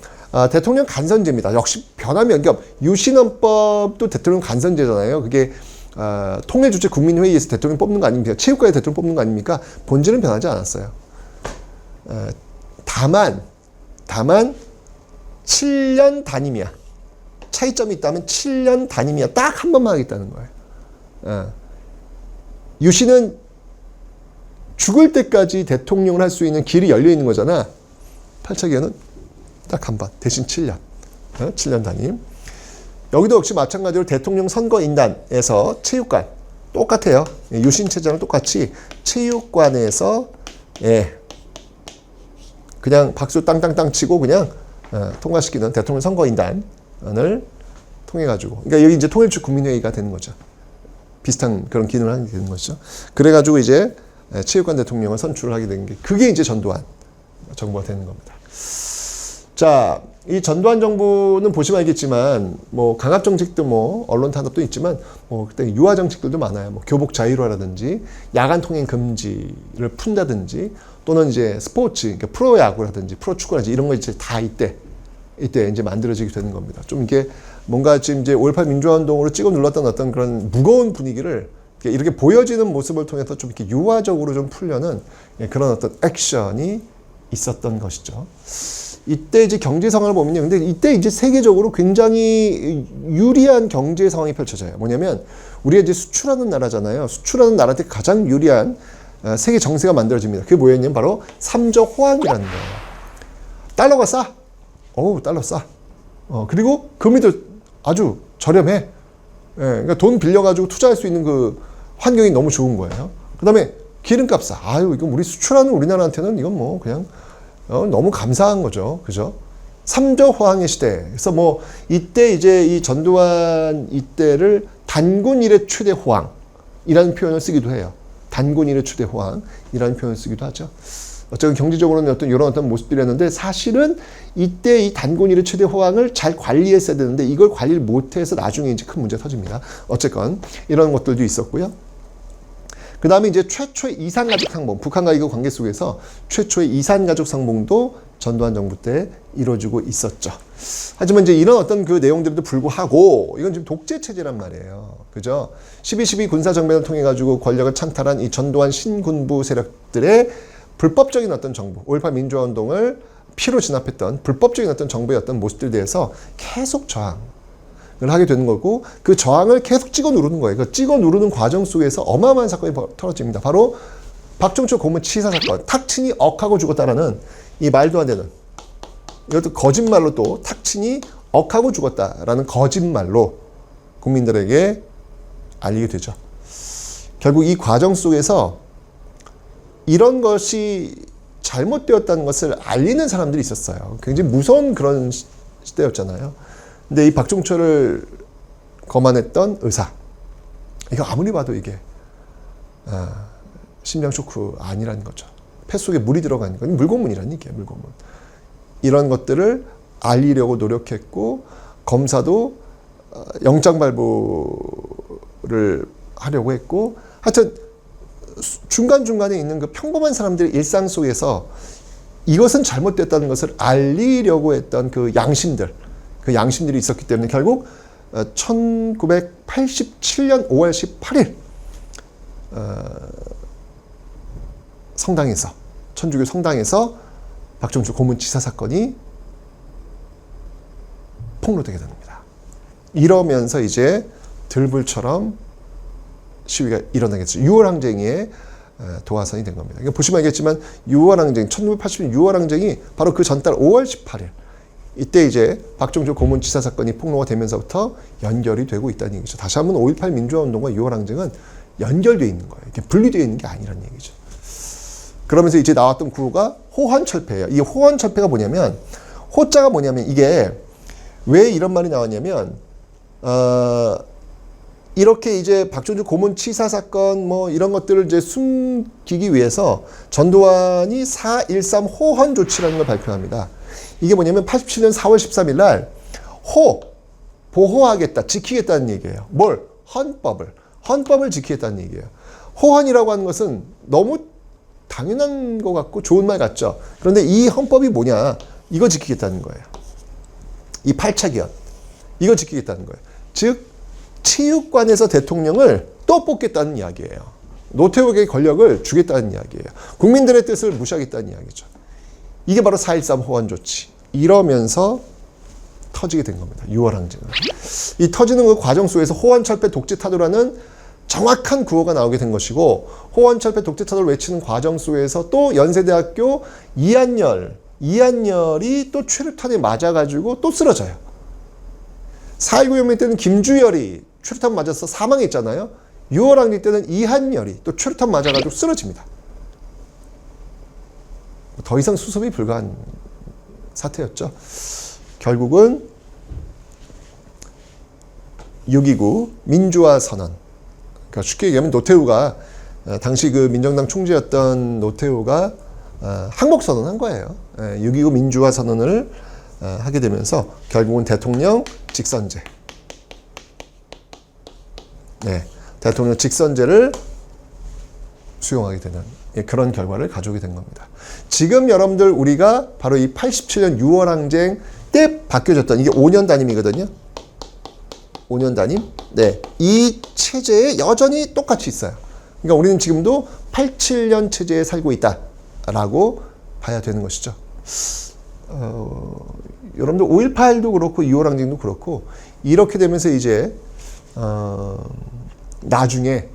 대통령 간선제입니다. 역시 변함이 없. 유신헌법도 대통령 간선제잖아요. 그게 통일주체 국민회의에서 대통령 뽑는 거 아닙니까? 체육관에 대통령 뽑는 거 아닙니까? 본질은 변하지 않았어요. 다만 7년 단임이야. 차이점이 있다면 7년 단임이야. 딱 한 번만 하겠다는 거예요. 유신은 죽을 때까지 대통령을 할 수 있는 길이 열려 있는 거잖아. 8차 개헌은 딱 한 번. 대신 7년. 7년 단임. 여기도 역시 마찬가지로 대통령 선거인단에서 체육관. 똑같아요. 유신 체제랑 똑같이 체육관에서 그냥 박수 땅땅땅 치고 그냥 통과시키는 대통령 선거인단을 통해가지고, 그러니까 여기 이제 통일주 국민회의가 되는 거죠. 비슷한 그런 기능을 하게 되는 거죠. 그래가지고 이제 체육관 대통령을 선출을 하게 된 게, 그게 이제 전두환 정부가 되는 겁니다. 자, 이 전두환 정부는 보시면 알겠지만, 뭐 강압 정책도 뭐 언론 탄압도 있지만, 뭐 그때 유화 정책들도 많아요. 뭐 교복 자유화라든지 야간 통행 금지를 푼다든지, 또는 이제 스포츠, 그러니까 프로야구라든지 프로축구라든지 이런 거 이제 다 이때 이제 만들어지게 되는 겁니다. 좀 이게 뭔가 지금 이제 5.18 민주화운동으로 찍어 눌렀던 어떤 그런 무거운 분위기를 이렇게 보여지는 모습을 통해서 좀 이렇게 유화적으로 좀 풀려는 그런 어떤 액션이 있었던 것이죠. 이때 이제 경제 상황을 보면요. 근데 이때 이제 세계적으로 굉장히 유리한 경제 상황이 펼쳐져요. 뭐냐면 우리가 이제 수출하는 나라잖아요. 수출하는 나라한테 가장 유리한 세계 정세가 만들어집니다. 그게 뭐였냐면 바로 삼저 호황이라는 거예요. 달러가 싸. 달러 싸. 그리고 금리도 아주 저렴해. 그러니까 돈 빌려가지고 투자할 수 있는 그 환경이 너무 좋은 거예요. 그 다음에 기름값 싸. 이거 우리 수출하는 우리나라한테는 이건 뭐 그냥 너무 감사한 거죠. 그죠? 삼저 호황의 시대. 그래서 뭐 이때 이제 이 전두환 이때를 단군 이래 최대 호황이라는 표현을 쓰기도 해요. 단군 이래 최대 호황이라는 표현을 쓰기도 하죠. 어쨌든 경제적으로는 이런 어떤 모습들이었는데, 사실은 이때 이 단군 이래 최대 호황을 잘 관리했어야 되는데 이걸 관리를 못해서 나중에 이제 큰 문제가 터집니다. 어쨌건 이런 것들도 있었고요. 그 다음에 이제 최초의 이산가족 상봉, 북한과 이거 관계 속에서 최초의 이산가족 상봉도 전두환 정부 때 이루어지고 있었죠. 하지만 이제 이런 어떤 그 내용들에도 불구하고 이건 지금 독재 체제란 말이에요. 그죠? 12.12 군사정변을 통해 가지고 권력을 창탈한 이 전두환 신군부 세력들의 불법적인 어떤 정부, 5.18 민주화운동을 피로 진압했던 불법적인 어떤 정부의 어떤 모습들에 대해서 계속 저항을 하게 되는 거고, 그 저항을 계속 찍어 누르는 거예요. 그 찍어 누르는 과정 속에서 어마어마한 사건이 터집니다. 바로 박종철 고문 치사 사건, 탁친이 억하고 죽었다라는 이 말도 안 되는, 이것도 거짓말로 또 탁친이 억하고 죽었다라는 거짓말로 국민들에게 알리게 되죠. 결국 이 과정 속에서 이런 것이 잘못되었다는 것을 알리는 사람들이 있었어요. 굉장히 무서운 그런 시대였잖아요. 근데 이 박종철을 거만했던 의사, 이거 아무리 봐도 이게 심장 쇼크 아니라는 거죠. 폐 속에 물이 들어가는 건 물고문이라는 얘기예요. 물고문. 이런 것들을 알리려고 노력했고, 검사도 영장 발부를 하려고 했고, 하여튼 중간중간에 있는 그 평범한 사람들의 일상 속에서 이것은 잘못됐다는 것을 알리려고 했던 그 양심들이 있었기 때문에 결국 1987년 5월 18일 성당에서, 천주교 성당에서 박종철 고문치사 사건이 폭로되게 됩니다. 이러면서 이제 들불처럼 시위가 일어나겠죠. 6월 항쟁의 도화선이 된 겁니다. 그러니까 보시면 알겠지만 6월 항쟁, 1980년 6월 항쟁이 바로 그 전달 5월 18일, 이때 이제 박종철 고문치사 사건이 폭로가 되면서부터 연결이 되고 있다는 얘기죠. 다시 한번 5.18 민주화운동과 6월 항쟁은 연결되어 있는 거예요. 이렇게 분리되어 있는 게 아니라는 얘기죠. 그러면서 이제 나왔던 구호가 호헌철폐예요. 이 호헌철폐가 뭐냐면, 호자가 뭐냐면, 이게 왜 이런 말이 나왔냐면 이렇게 이제 박종준 고문치사 사건 뭐 이런 것들을 이제 숨기기 위해서 전두환이 4.13 호헌 조치라는 걸 발표합니다. 이게 뭐냐면 87년 4월 13일 날 보호하겠다, 지키겠다는 얘기예요. 뭘? 헌법을 지키겠다는 얘기예요. 호헌이라고 하는 것은 너무 당연한 것 같고 좋은 말 같죠. 그런데 이 헌법이 뭐냐? 이거 지키겠다는 거예요. 이 8차 기원. 이거 지키겠다는 거예요. 즉 체육관에서 대통령을 또 뽑겠다는 이야기예요. 노태우에게 권력을 주겠다는 이야기예요. 국민들의 뜻을 무시하겠다는 이야기죠. 이게 바로 4.13 호헌 조치. 이러면서 터지게 된 겁니다. 6월 항쟁은. 이 터지는 그 과정 속에서 호헌철폐 독재타도라는 정확한 구호가 나오게 된 것이고, 호헌철폐 독재타도를 외치는 과정 속에서 또 연세대학교 이한열이 또 최루탄에 맞아가지고 또 쓰러져요. 4.19 혁명 때는 김주열이 최루탄 맞아서 사망했잖아요. 6월 항쟁 때는 이한열이 또 최루탄 맞아가지고 쓰러집니다. 더 이상 수습이 불가한 사태였죠. 결국은 6.29 민주화 선언. 그러니까 쉽게 얘기하면 노태우가 당시 그 민정당 총재였던 노태우가 항복 선언한 거예요. 6.29 민주화 선언을 하게 되면서 결국은 대통령 직선제. 대통령 직선제를 수용하게 되는 그런 결과를 가져오게 된 겁니다. 지금 여러분들 우리가 바로 이 87년 6월 항쟁 때 바뀌어졌던 이게 5년 단임이거든요. 5년 단임. 이 체제에 여전히 똑같이 있어요. 그러니까 우리는 지금도 87년 체제에 살고 있다라고 봐야 되는 것이죠. 여러분들 5.18도 그렇고 6월 항쟁도 그렇고 이렇게 되면서 이제 나중에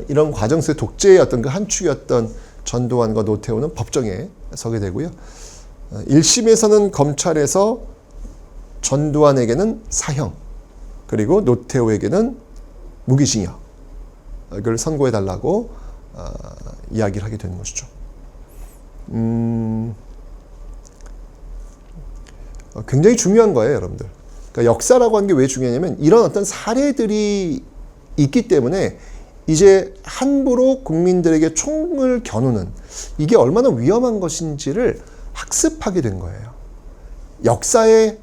이런 과정 속의 독재의 어떤 그 한 축이었던 전두환과 노태우는 법정에 서게 되고요. 1심에서는 검찰에서 전두환에게는 사형, 그리고 노태우에게는 무기징역을 선고해달라고 이야기를 하게 되는 것이죠. 굉장히 중요한 거예요, 여러분들. 그러니까 역사라고 하는 게 왜 중요하냐면 이런 어떤 사례들이 있기 때문에 이제 함부로 국민들에게 총을 겨누는 이게 얼마나 위험한 것인지를 학습하게 된 거예요. 역사에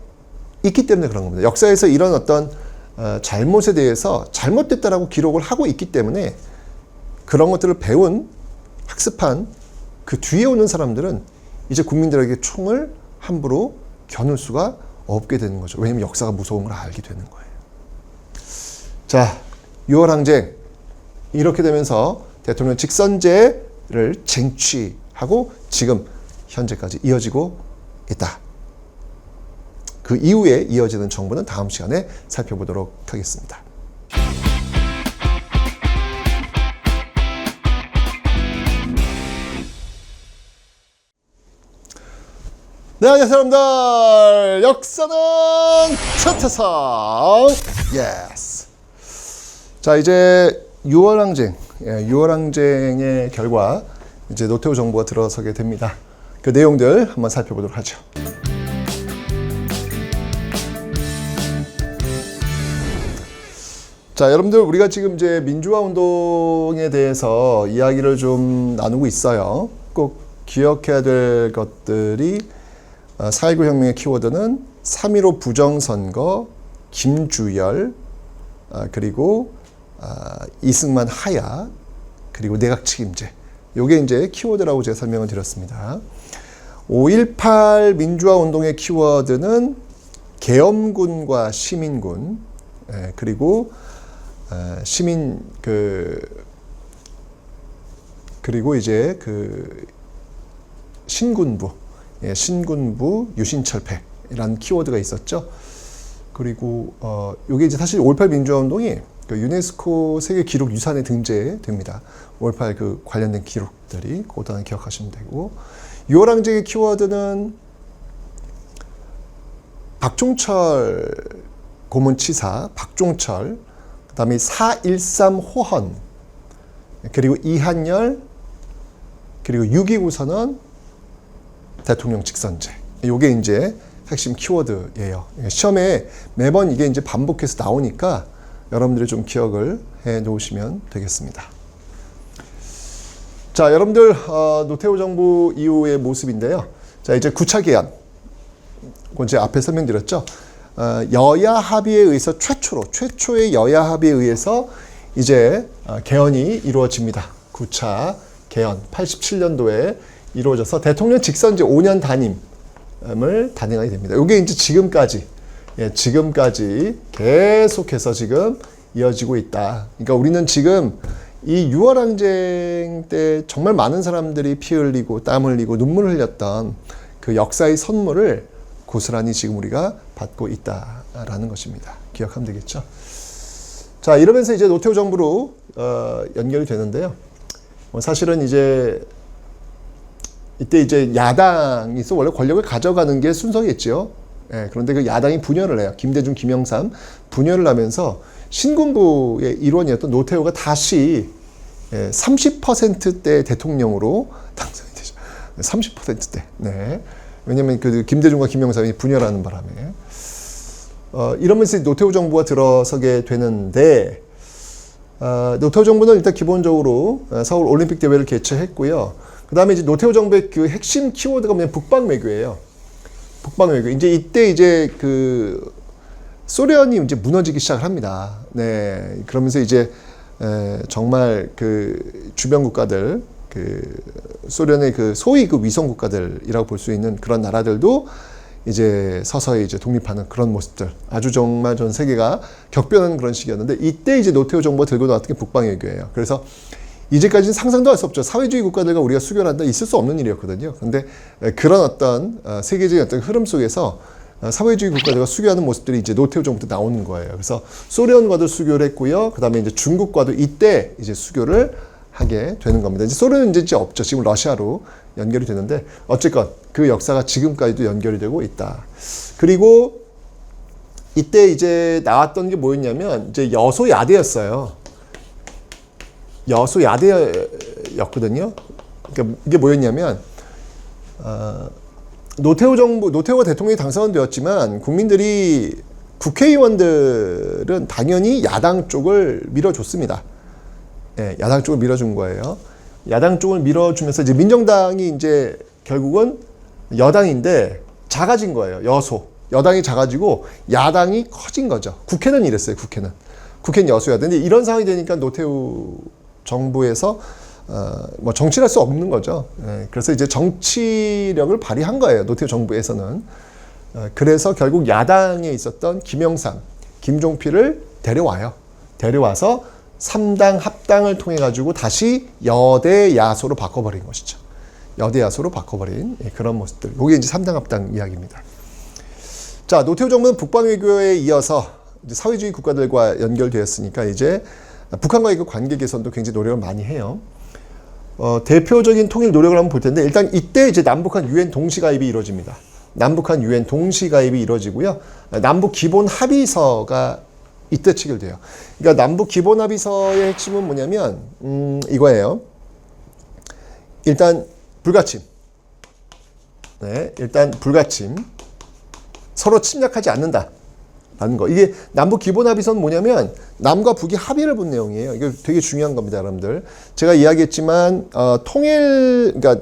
있기 때문에 그런 겁니다. 역사에서 이런 어떤 잘못에 대해서 잘못됐다라고 기록을 하고 있기 때문에 그런 것들을 배운, 학습한 그 뒤에 오는 사람들은 이제 국민들에게 총을 함부로 겨눌 수가 없게 되는 거죠. 왜냐하면 역사가 무서운 걸 알게 되는 거예요. 자, 6월 항쟁 이렇게 되면서 대통령 직선제를 쟁취하고 지금 현재까지 이어지고 있다. 그 이후에 이어지는 정부는 다음 시간에 살펴보도록 하겠습니다. 네, 안녕하세요 여러분들. 역사는 최태성. 예스. 자, 이제 6월 항쟁, 6월 항쟁의 결과 이제 노태우 정부가 들어서게 됩니다. 그 내용들 한번 살펴보도록 하죠. 자, 여러분들 우리가 지금 이제 민주화 운동에 대해서 이야기를 좀 나누고 있어요. 꼭 기억해야 될 것들이 4.19 혁명의 키워드는 3.15 부정선거, 김주열, 그리고 이승만 하야, 그리고 내각 책임제. 요게 이제 키워드라고 제가 설명을 드렸습니다. 5.18 민주화 운동의 키워드는 계엄군과 시민군, 그리고 그리고 이제 신군부, 신군부 유신철폐라는 키워드가 있었죠. 그리고 이게 이제 사실 5.18 민주화 운동이 그 유네스코 세계 기록 유산에 등재됩니다. 5.18 그 관련된 기록들이 그것도 하나 기억하시면 되고, 6월 항쟁의 키워드는 박종철 고문치사, 박종철, 그다음에 4.13 호헌, 그리고 이한열, 그리고 6.29 선언, 대통령 직선제. 요게 이제 핵심 키워드예요. 시험에 매번 이게 이제 반복해서 나오니까 여러분들이 좀 기억을 해 놓으시면 되겠습니다. 자, 여러분들 노태우 정부 이후의 모습인데요. 자, 이제 9차 개헌. 그건 제가 앞에 설명드렸죠. 여야 합의에 의해서 최초의 여야 합의에 의해서 이제 개헌이 이루어집니다. 9차 개헌 87년도에 이루어져서 대통령 직선 이제 5년 단임을 단행하게 됩니다. 이게 이제 지금까지 계속해서 지금 이어지고 있다. 그러니까 우리는 지금 이 6월 항쟁 때 정말 많은 사람들이 피 흘리고 땀 흘리고 눈물 흘렸던 그 역사의 선물을 고스란히 지금 우리가 받고 있다라는 것입니다. 기억하면 되겠죠. 자, 이러면서 이제 노태우 정부로 연결이 되는데요. 사실은 이제 이때 이제 야당이 원래 권력을 가져가는 게 순서겠죠. 예, 그런데 그 야당이 분열을 해요. 김대중, 김영삼 분열을 하면서 신군부의 일원이었던 노태우가 다시 30%대 대통령으로 당선이 되죠. 30%대. 네. 왜냐면 그 김대중과 김영삼이 분열하는 바람에. 이러면서 노태우 정부가 들어서게 되는데, 노태우 정부는 일단 기본적으로 서울 올림픽 대회를 개최했고요. 그 다음에 이제 노태우 정부의 그 핵심 키워드가 뭐냐면 북방외교예요. 북방외교. 이제 이때 이제 그 소련이 이제 무너지기 시작을 합니다. 네. 그러면서 이제 정말 그 주변 국가들, 그 소련의 그 소위 그 위성 국가들이라고 볼 수 있는 그런 나라들도 이제 서서히 이제 독립하는 그런 모습들. 아주 정말 전 세계가 격변하는 그런 시기였는데 이때 이제 노태우 정부가 들고 나왔던 게 북방외교예요. 그래서 이제까지는 상상도 할 수 없죠. 사회주의 국가들과 우리가 수교를 한다 있을 수 없는 일이었거든요. 그런데 그런 어떤 세계적인 어떤 흐름 속에서 사회주의 국가들과 수교하는 모습들이 이제 노태우 정부 때 나오는 거예요. 그래서 소련과도 수교를 했고요. 그 다음에 이제 중국과도 이때 이제 수교를 하게 되는 겁니다. 이제 소련은 이제 없죠. 지금 러시아로 연결이 되는데 어쨌건 그 역사가 지금까지도 연결이 되고 있다. 그리고 이때 이제 나왔던 게 뭐였냐면 이제 여소야대였어요. 여소야대였거든요. 그러니까 이게 뭐였냐면 노태우가 대통령이 당선되었지만 국민들이 국회의원들은 당연히 야당 쪽을 밀어줬습니다. 네, 야당 쪽을 밀어준 거예요. 야당 쪽을 밀어주면서 이제 민정당이 이제 결국은 여당인데 작아진 거예요. 여당이 작아지고 야당이 커진 거죠. 국회는 이랬어요. 국회는 여소야대. 근데 이런 상황이 되니까 노태우 정부에서 뭐 정치를 할 수 없는 거죠. 그래서 이제 정치력을 발휘한 거예요. 노태우 정부에서는. 그래서 결국 야당에 있었던 김영삼, 김종필을 데려와서 3당 합당을 통해 가지고 다시 여대 야소로 바꿔버린 것이죠. 여대 야소로 바꿔버린 그런 모습들. 이게 이제 3당 합당 이야기입니다. 자, 노태우 정부는 북방외교에 이어서 이제 사회주의 국가들과 연결되었으니까 이제 북한과의 그 관계 개선도 굉장히 노력을 많이 해요. 대표적인 통일 노력을 한번 볼 텐데 일단 이때 이제 남북한 유엔 동시가입이 이루어집니다. 남북한 유엔 동시가입이 이루어지고요. 남북 기본 합의서가 이때 체결돼요. 그러니까 남북 기본 합의서의 핵심은 뭐냐면 이거예요. 일단 불가침. 네, 일단 불가침. 서로 침략하지 않는다. 라는 거. 이게 남북 기본 합의서는 뭐냐면 남과 북이 합의를 본 내용이에요. 이게 되게 중요한 겁니다, 여러분들. 제가 이야기했지만 그러니까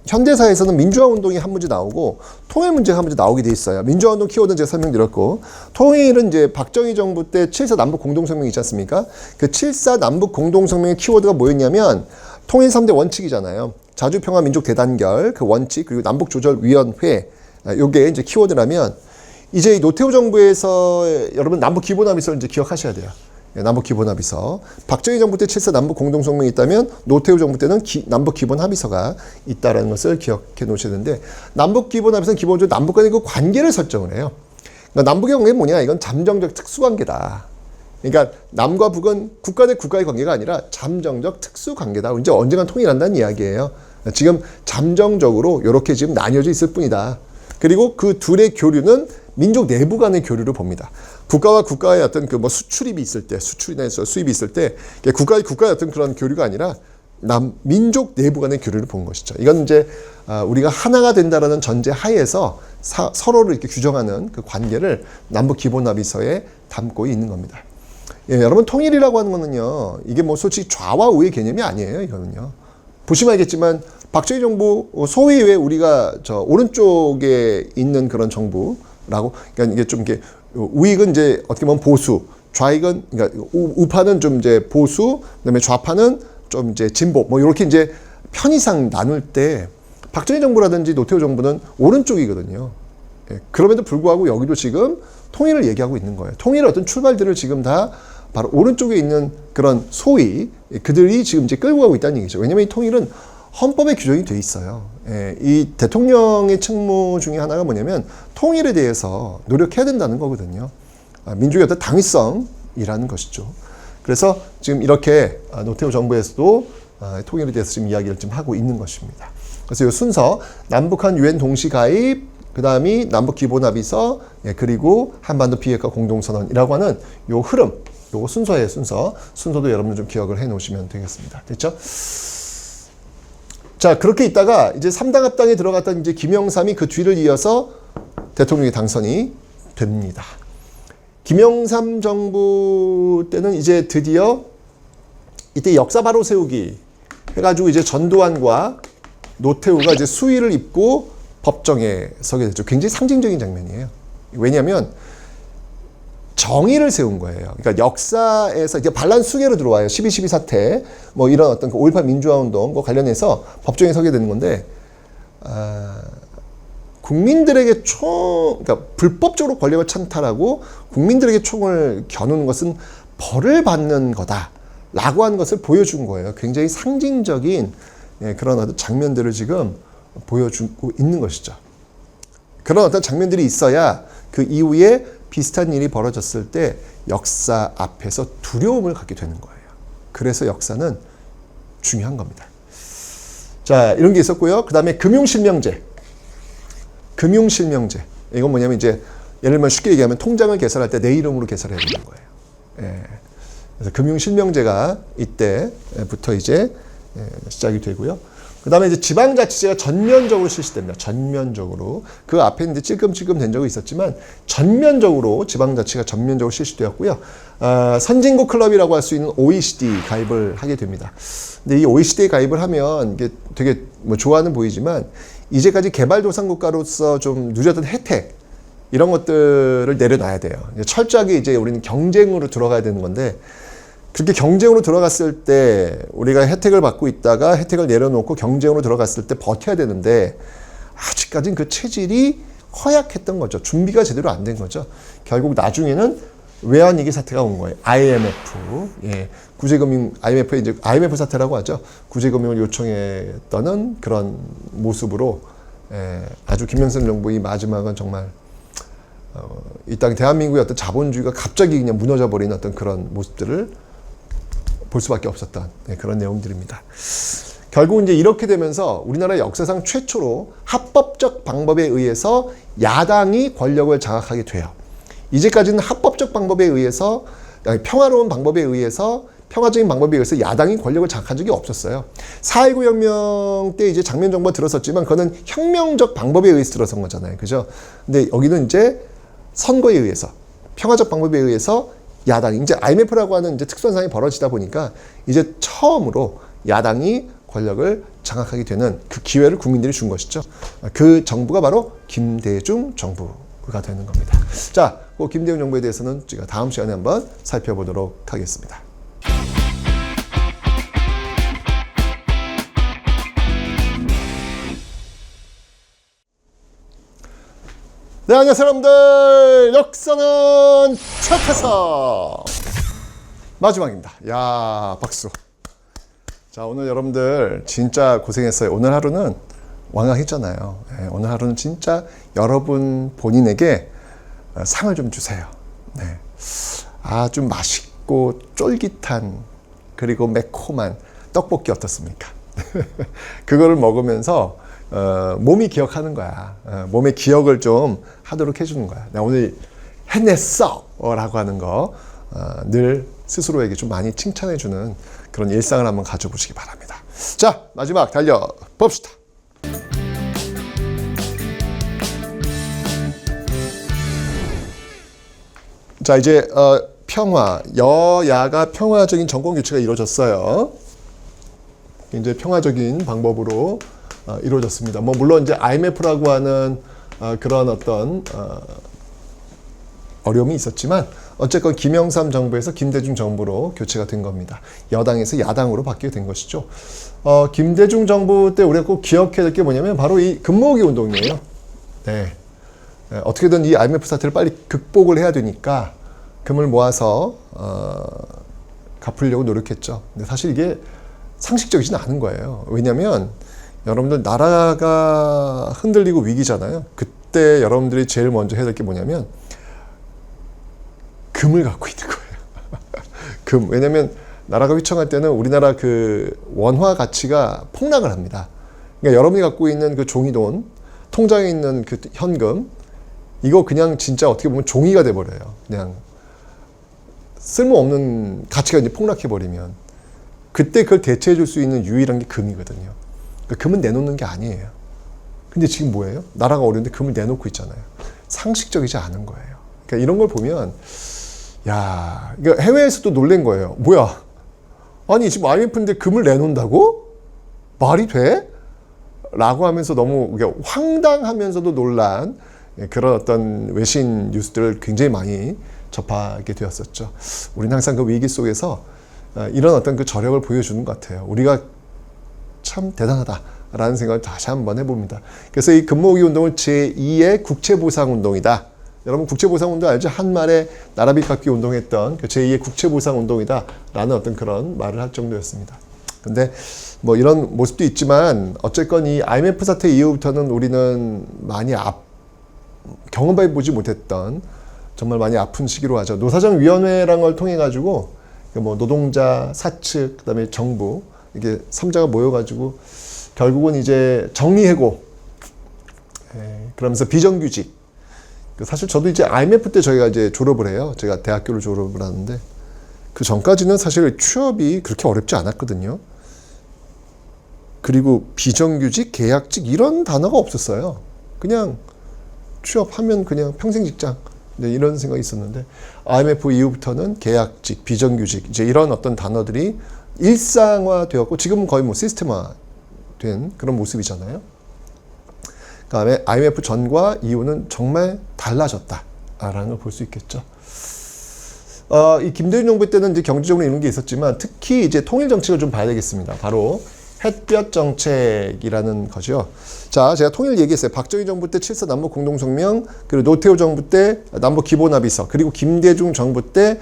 현대사에서는 민주화 운동이 한 문제 나오고 통일 문제가 한 문제 나오게 돼 있어요. 민주화 운동 키워드는 제가 설명드렸고 통일은 이제 박정희 정부 때 7.4 남북 공동성명이 있지 않습니까? 그 7.4 남북 공동성명의 키워드가 뭐였냐면 통일 3대 원칙이잖아요. 자주평화 민족 대단결 그 원칙 그리고 남북조절위원회 요게 이제 키워드라면 이제 노태우 정부에서 여러분 남북 기본 합의서를 이제 기억하셔야 돼요. 남북 기본 합의서. 박정희 정부 때 7.4 남북 공동성명이 있다면 노태우 정부 때는 남북 기본 합의서가 있다라는 것을 기억해 놓으셔야 되는데 남북 기본 합의서는 기본적으로 남북 간의 그 관계를 설정을 해요. 그러니까 남북의 관계는 뭐냐? 이건 잠정적 특수관계다. 그러니까 남과 북은 국가 대 국가의 관계가 아니라 잠정적 특수관계다. 이제 언젠간 통일한다는 이야기예요. 지금 잠정적으로 이렇게 지금 나뉘어져 있을 뿐이다. 그리고 그 둘의 교류는 민족 내부 간의 교류를 봅니다. 국가와 국가의 어떤 그 뭐 수출입이 있을 때, 수출이나 수입이 있을 때, 국가의 어떤 그런 교류가 아니라 민족 내부 간의 교류를 본 것이죠. 이건 이제 우리가 하나가 된다라는 전제 하에서 서로를 이렇게 규정하는 그 관계를 남북 기본 합의서에 담고 있는 겁니다. 예, 여러분 통일이라고 하는 거는요, 이게 뭐 솔직히 좌와 우의 개념이 아니에요. 이거는요. 보시면 알겠지만 박정희 정부 소위 왜 우리가 저 오른쪽에 있는 그런 정부라고, 그러니까 이게 좀 이게 우익은 이제 어떻게 보면 보수, 좌익은 그러니까 우파는 좀 이제 보수, 그다음에 좌파는 좀 이제 진보, 뭐 이렇게 이제 편의상 나눌 때 박정희 정부라든지 노태우 정부는 오른쪽이거든요. 예, 그럼에도 불구하고 여기도 지금 통일을 얘기하고 있는 거예요. 통일의 어떤 출발들을 지금 다 바로 오른쪽에 있는 그런 소위 그들이 지금 이제 끌고 가고 있다는 얘기죠. 왜냐하면 이 통일은 헌법에 규정이 돼 있어요. 예, 이 대통령의 책무 중에 하나가 뭐냐면 통일에 대해서 노력해야 된다는 거거든요. 민주주의 어떤 당위성이라는 것이죠. 그래서 지금 이렇게 노태우 정부에서도 통일에 대해서 지금 이야기를 좀 하고 있는 것입니다. 그래서 이 순서 남북한 유엔 동시 가입, 그 다음이 남북 기본합의서, 예, 그리고 한반도 비핵화 공동선언이라고 하는 요 흐름, 요거 순서예요. 순서도 여러분 좀 기억을 해 놓으시면 되겠습니다. 됐죠? 자, 그렇게 있다가 이제 3당 합당에 들어갔던 이제 김영삼이 그 뒤를 이어서 대통령이 당선이 됩니다. 김영삼 정부 때는 이제 드디어 이때 역사 바로 세우기 해가지고 이제 전두환과 노태우가 이제 수의를 입고 법정에 서게 됐죠. 굉장히 상징적인 장면이에요. 왜냐하면 정의를 세운 거예요. 그러니까 역사에서 이제 반란 수계로 들어와요. 12.12 사태, 뭐 이런 어떤 5.18 민주화 운동 관련해서 법정에 서게 되는 건데, 국민들에게 그러니까 불법적으로 권력을 찬탈하고 국민들에게 총을 겨누는 것은 벌을 받는 거다라고 하는 것을 보여준 거예요. 굉장히 상징적인 그런 어떤 장면들을 지금 보여주고 있는 것이죠. 그런 어떤 장면들이 있어야 그 이후에 비슷한 일이 벌어졌을 때 역사 앞에서 두려움을 갖게 되는 거예요. 그래서 역사는 중요한 겁니다. 자, 이런 게 있었고요. 그 다음에 금융실명제. 이건 뭐냐면 이제 예를 들면 쉽게 얘기하면 통장을 개설할 때 내 이름으로 개설해야 되는 거예요. 예. 그래서 금융실명제가 이때부터 이제 시작이 되고요. 그 다음에 이제 지방자치제가 전면적으로 실시됩니다. 전면적으로. 그 앞에 이제 찔끔찔끔 된 적이 있었지만 전면적으로 지방자치가 전면적으로 실시되었고요. 선진국 클럽이라고 할 수 있는 OECD 가입을 하게 됩니다. 근데 이 OECD에 가입을 하면 이게 되게 뭐 좋아는 보이지만 이제까지 개발도상국가로서 좀 누렸던 혜택 이런 것들을 내려놔야 돼요. 철저하게 이제 우리는 경쟁으로 들어가야 되는 건데 그렇게 경쟁으로 들어갔을 때 우리가 혜택을 받고 있다가 혜택을 내려놓고 경쟁으로 들어갔을 때 버텨야 되는데 아직까지는 그 체질이 허약했던 거죠. 준비가 제대로 안 된 거죠. 결국 나중에는 외환위기 사태가 온 거예요. IMF. 예. 구제금융, IMF 사태라고 하죠. 구제금융을 요청했던 그런 모습으로 아주 김영삼 정부의 마지막은 정말 이 땅 대한민국의 어떤 자본주의가 갑자기 그냥 무너져 버리는 어떤 그런 모습들을 볼 수밖에 없었던 그런 내용들입니다. 결국 이제 이렇게 되면서 우리나라 역사상 최초로 합법적 방법에 의해서 야당이 권력을 장악하게 돼요. 이제까지는 합법적 방법에 의해서 평화적인 방법에 의해서 야당이 권력을 장악한 적이 없었어요. 4.19 혁명 때 이제 장면 정부가 들어섰지만 그거는 혁명적 방법에 의해서 들어선 거잖아요. 그죠? 근데 여기는 이제 선거에 의해서 평화적 방법에 의해서 야당이 이제 IMF라고 하는 이제 특수한 상황이 벌어지다 보니까 이제 처음으로 야당이 권력을 장악하게 되는 그 기회를 국민들이 준 것이죠. 그 정부가 바로 김대중 정부가 되는 겁니다. 자, 그 김대중 정부에 대해서는 제가 다음 시간에 한번 살펴보도록 하겠습니다. 네, 안녕하세요 여러분들. 역사는 최태석 마지막입니다. 야, 박수. 자, 오늘 여러분들 진짜 고생했어요. 오늘 하루는 완강했잖아요. 네, 오늘 하루는 진짜 여러분 본인에게 상을 좀 주세요. 네. 좀 맛있고 쫄깃한 그리고 매콤한 떡볶이 어떻습니까? 그거를 먹으면서 몸이 기억하는 거야. 몸의 기억을 좀 하도록 해주는 거야. 나 오늘 해냈어! 라고 하는 거 늘 스스로에게 좀 많이 칭찬해주는 그런 일상을 한번 가져보시기 바랍니다. 자, 마지막 달려봅시다. 자, 이제 평화, 여야가 평화적인 정권 교체가 이루어졌어요. 굉장히 평화적인 방법으로 이루어졌습니다. 뭐 물론 이제 IMF라고 하는 그런 어떤 어려움이 있었지만 어쨌건 김영삼 정부에서 김대중 정부로 교체가 된 겁니다. 여당에서 야당으로 바뀌게 된 것이죠. 김대중 정부 때 우리가 꼭 기억해야 될 게 뭐냐면 바로 이 금모으기 운동이에요. 네. 어떻게든 이 IMF 사태를 빨리 극복을 해야 되니까 금을 모아서 갚으려고 노력했죠. 근데 사실 이게 상식적이진 않은 거예요. 왜냐하면 여러분들 나라가 흔들리고 위기잖아요. 그때 여러분들이 제일 먼저 해야 될 게 뭐냐면 금을 갖고 있는 거예요. 금. 왜냐하면 나라가 휘청할 때는 우리나라 그 원화 가치가 폭락을 합니다. 그러니까 여러분이 갖고 있는 그 종이돈, 통장에 있는 그 현금, 이거 그냥 진짜 어떻게 보면 종이가 돼버려요. 그냥 쓸모없는 가치가 이제 폭락해버리면 그때 그걸 대체해 줄 수 있는 유일한 게 금이거든요. 그러니까 금은 내놓는 게 아니에요. 근데 지금 뭐예요? 나라가 어려운데 금을 내놓고 있잖아요. 상식적이지 않은 거예요. 그러니까 이런 걸 보면 야, 이거 해외에서도 놀란 거예요. 뭐야? 아니 지금 IMF인데 금을 내놓는다고? 말이 돼? 라고 하면서 너무 황당하면서도 놀란 그런 어떤 외신 뉴스들을 굉장히 많이 접하게 되었었죠. 우리는 항상 그 위기 속에서 이런 어떤 그 저력을 보여주는 것 같아요. 우리가 참 대단하다라는 생각을 다시 한번 해봅니다. 그래서 이 금모으기 운동을 제2의 국채보상운동이다. 여러분 국채보상운동 알죠? 한말에 나라빚 갚기 운동했던 그 제2의 국채보상운동이다 라는 어떤 그런 말을 할 정도였습니다. 근데 뭐 이런 모습도 있지만 어쨌건 이 IMF 사태 이후부터는 우리는 많이 경험해보지 못했던 정말 많이 아픈 시기로 하죠. 노사정위원회라는 걸 통해 가지고 뭐 노동자, 사측, 그다음에 정부 이게 3자가 모여가지고 결국은 이제 정리해고, 그러면서 비정규직. 사실 저도 이제 IMF 때 저희가 이제 졸업을 해요. 제가 대학교를 졸업을 하는데 그 전까지는 사실 취업이 그렇게 어렵지 않았거든요. 그리고 비정규직, 계약직 이런 단어가 없었어요. 그냥 취업하면 그냥 평생 직장. 이런 생각이 있었는데 IMF 이후부터는 계약직, 비정규직 이제 이런 어떤 단어들이 일상화되었고 지금은 거의 뭐 시스템화된 그런 모습이잖아요. 그다음에 IMF 전과 이후는 정말 달라졌다라는 걸 볼 수 있겠죠. 이 김대중 정부 때는 이제 경제적으로 이런 게 있었지만 특히 이제 통일 정책을 좀 봐야 되겠습니다. 바로 햇볕 정책이라는 거죠. 자, 제가 통일 얘기했어요. 박정희 정부 때 7.4 남북 공동성명, 그리고 노태우 정부 때 남북 기본합의서, 그리고 김대중 정부 때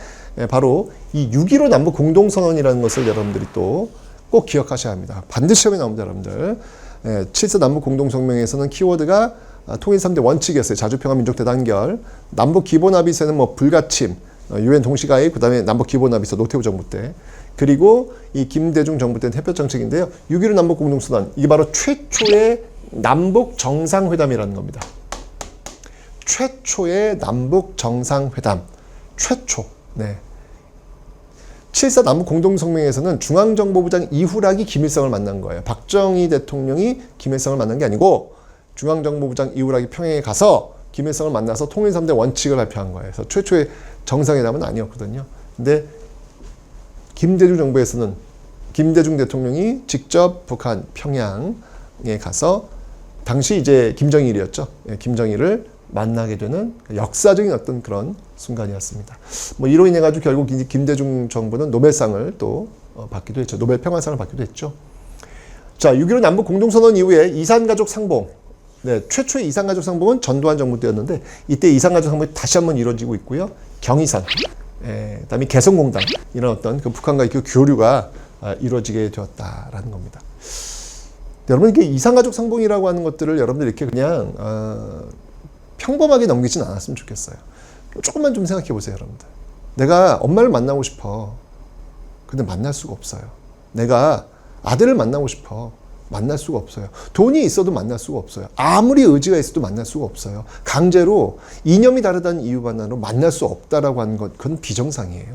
바로 이 6.15 남북 공동선언이라는 것을 여러분들이 또 꼭 기억하셔야 합니다. 반드시 시험에 나옵니다, 여러분들. 7.4 남북 공동성명에서는 키워드가 통일 3대 원칙이었어요. 자주평화 민족 대단결, 남북 기본합의서는 뭐 불가침, 유엔 동시가입, 그 다음에 남북 기본합의서 노태우 정부 때, 그리고 이 김대중 정부 때는 햇볕 정책인데요. 6.15 남북 공동선언, 이게 바로 최초의 남북 정상회담이라는 겁니다. 최초의 남북 정상회담, 최초. 네. 7.4 남북 공동성명에서는 중앙정보부장 이후락이 김일성을 만난 거예요. 박정희 대통령이 김일성을 만난 게 아니고 중앙정보부장 이후락이 평양에 가서 김일성을 만나서 통일 3대 원칙을 발표한 거예요. 그래서 최초의 정상회담은 아니었거든요. 근데 김대중 정부에서는 김대중 대통령이 직접 북한 평양에 가서 당시 이제 김정일이었죠. 김정일을 만나게 되는 역사적인 어떤 그런 순간이었습니다. 뭐 이로 인해 가지고 결국 김대중 정부는 노벨상을 또 받기도 했죠. 노벨 평화상을 받기도 했죠. 자, 6.15 남북 공동선언 이후에 이산가족 상봉. 네, 최초의 이산가족 상봉은 전두환 정부 때였는데 이때 이산가족 상봉이 다시 한번 이루어지고 있고요. 경의선, 그다음에 개성공단 이런 어떤 그 북한과의 그 교류가 이루어지게 되었다라는 겁니다. 여러분 이게 이산가족 상봉이라고 하는 것들을 여러분들 이렇게 그냥 평범하게 넘기진 않았으면 좋겠어요. 조금만 좀 생각해 보세요, 여러분들. 내가 엄마를 만나고 싶어. 근데 만날 수가 없어요. 내가 아들을 만나고 싶어. 만날 수가 없어요. 돈이 있어도 만날 수가 없어요. 아무리 의지가 있어도 만날 수가 없어요. 강제로 이념이 다르다는 이유만으로 만날 수 없다라고 하는 것, 그건 비정상이에요.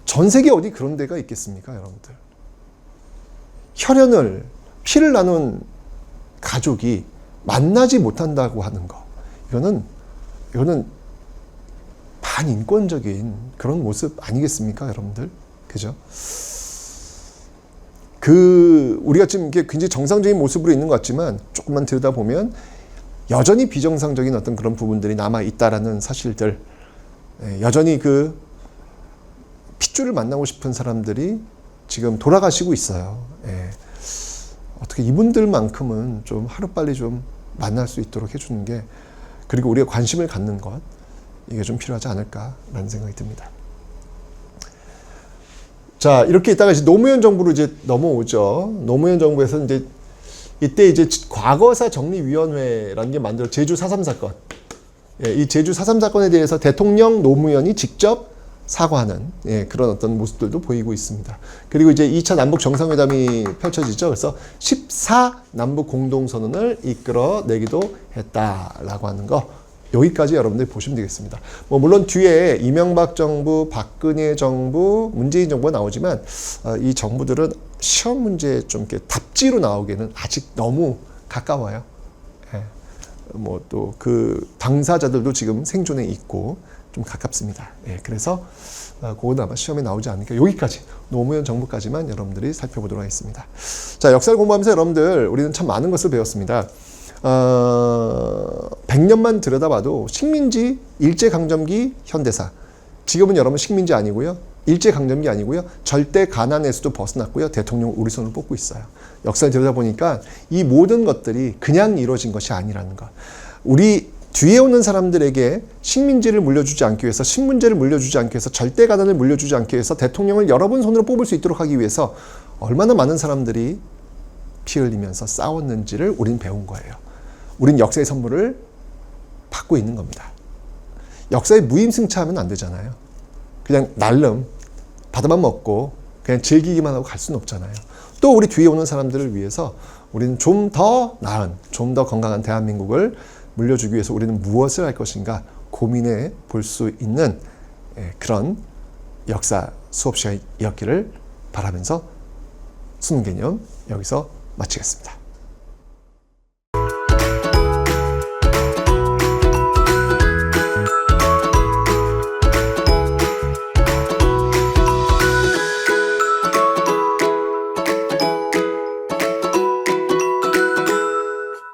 전 세계 어디 그런 데가 있겠습니까, 여러분들? 혈연을, 피를 나눈 가족이 만나지 못한다고 하는 거. 이거는 반인권적인 그런 모습 아니겠습니까, 여러분들? 그죠? 우리가 지금 이게 굉장히 정상적인 모습으로 있는 것 같지만 조금만 들여다보면 여전히 비정상적인 어떤 그런 부분들이 남아 있다라는 사실들, 여전히 핏줄을 만나고 싶은 사람들이 지금 돌아가시고 있어요. 어떻게 이분들만큼은 좀 하루빨리 좀 만날 수 있도록 해주는 게, 그리고 우리가 관심을 갖는 것, 이게 좀 필요하지 않을까라는 생각이 듭니다. 자, 이렇게 있다가 이제 노무현 정부로 이제 넘어오죠. 노무현 정부에서 이때 이제 과거사 정리위원회라는 게 만들어, 제주 4.3 사건. 이 제주 4.3 사건에 대해서 대통령 노무현이 직접 사과하는 그런 어떤 모습들도 보이고 있습니다. 그리고 이제 2차 남북 정상회담이 펼쳐지죠. 그래서 14 남북 공동선언을 이끌어내기도 했다라고 하는 거, 여기까지 여러분들이 보시면 되겠습니다. 물론 뒤에 이명박 정부, 박근혜 정부, 문재인 정부가 나오지만 이 정부들은 시험 문제에 좀 이렇게 답지로 나오기에는 아직 너무 가까워요. 또 당사자들도 지금 생존에 있고 좀 가깝습니다. 그래서 그건 아마 시험에 나오지 않으니까 여기까지, 노무현 정부까지만 여러분들이 살펴보도록 하겠습니다. 자, 역사를 공부하면서 여러분들, 우리는 참 많은 것을 배웠습니다. 100년만 들여다봐도 식민지, 일제강점기, 현대사. 지금은 여러분 식민지 아니고요, 일제강점기 아니고요, 절대 가난에서도 벗어났고요, 대통령 우리 손을 뽑고 있어요. 역사를 들여다보니까 이 모든 것들이 그냥 이루어진 것이 아니라는 것. 우리 뒤에 오는 사람들에게 식민지를 물려주지 않기 위해서, 신문제를 물려주지 않기 위해서, 절대 가난을 물려주지 않기 위해서, 대통령을 여러분 손으로 뽑을 수 있도록 하기 위해서 얼마나 많은 사람들이 피 흘리면서 싸웠는지를 우린 배운 거예요. 우린 역사의 선물을 받고 있는 겁니다. 역사에 무임승차하면 안 되잖아요. 그냥 날름 받아만 먹고 그냥 즐기기만 하고 갈 수는 없잖아요. 또 우리 뒤에 오는 사람들을 위해서 우리는 좀 더 나은, 좀 더 건강한 대한민국을 물려주기 위해서 우리는 무엇을 할 것인가 고민해 볼 수 있는 그런 역사 수업 시간이었기를 바라면서 수능 개념 여기서 마치겠습니다.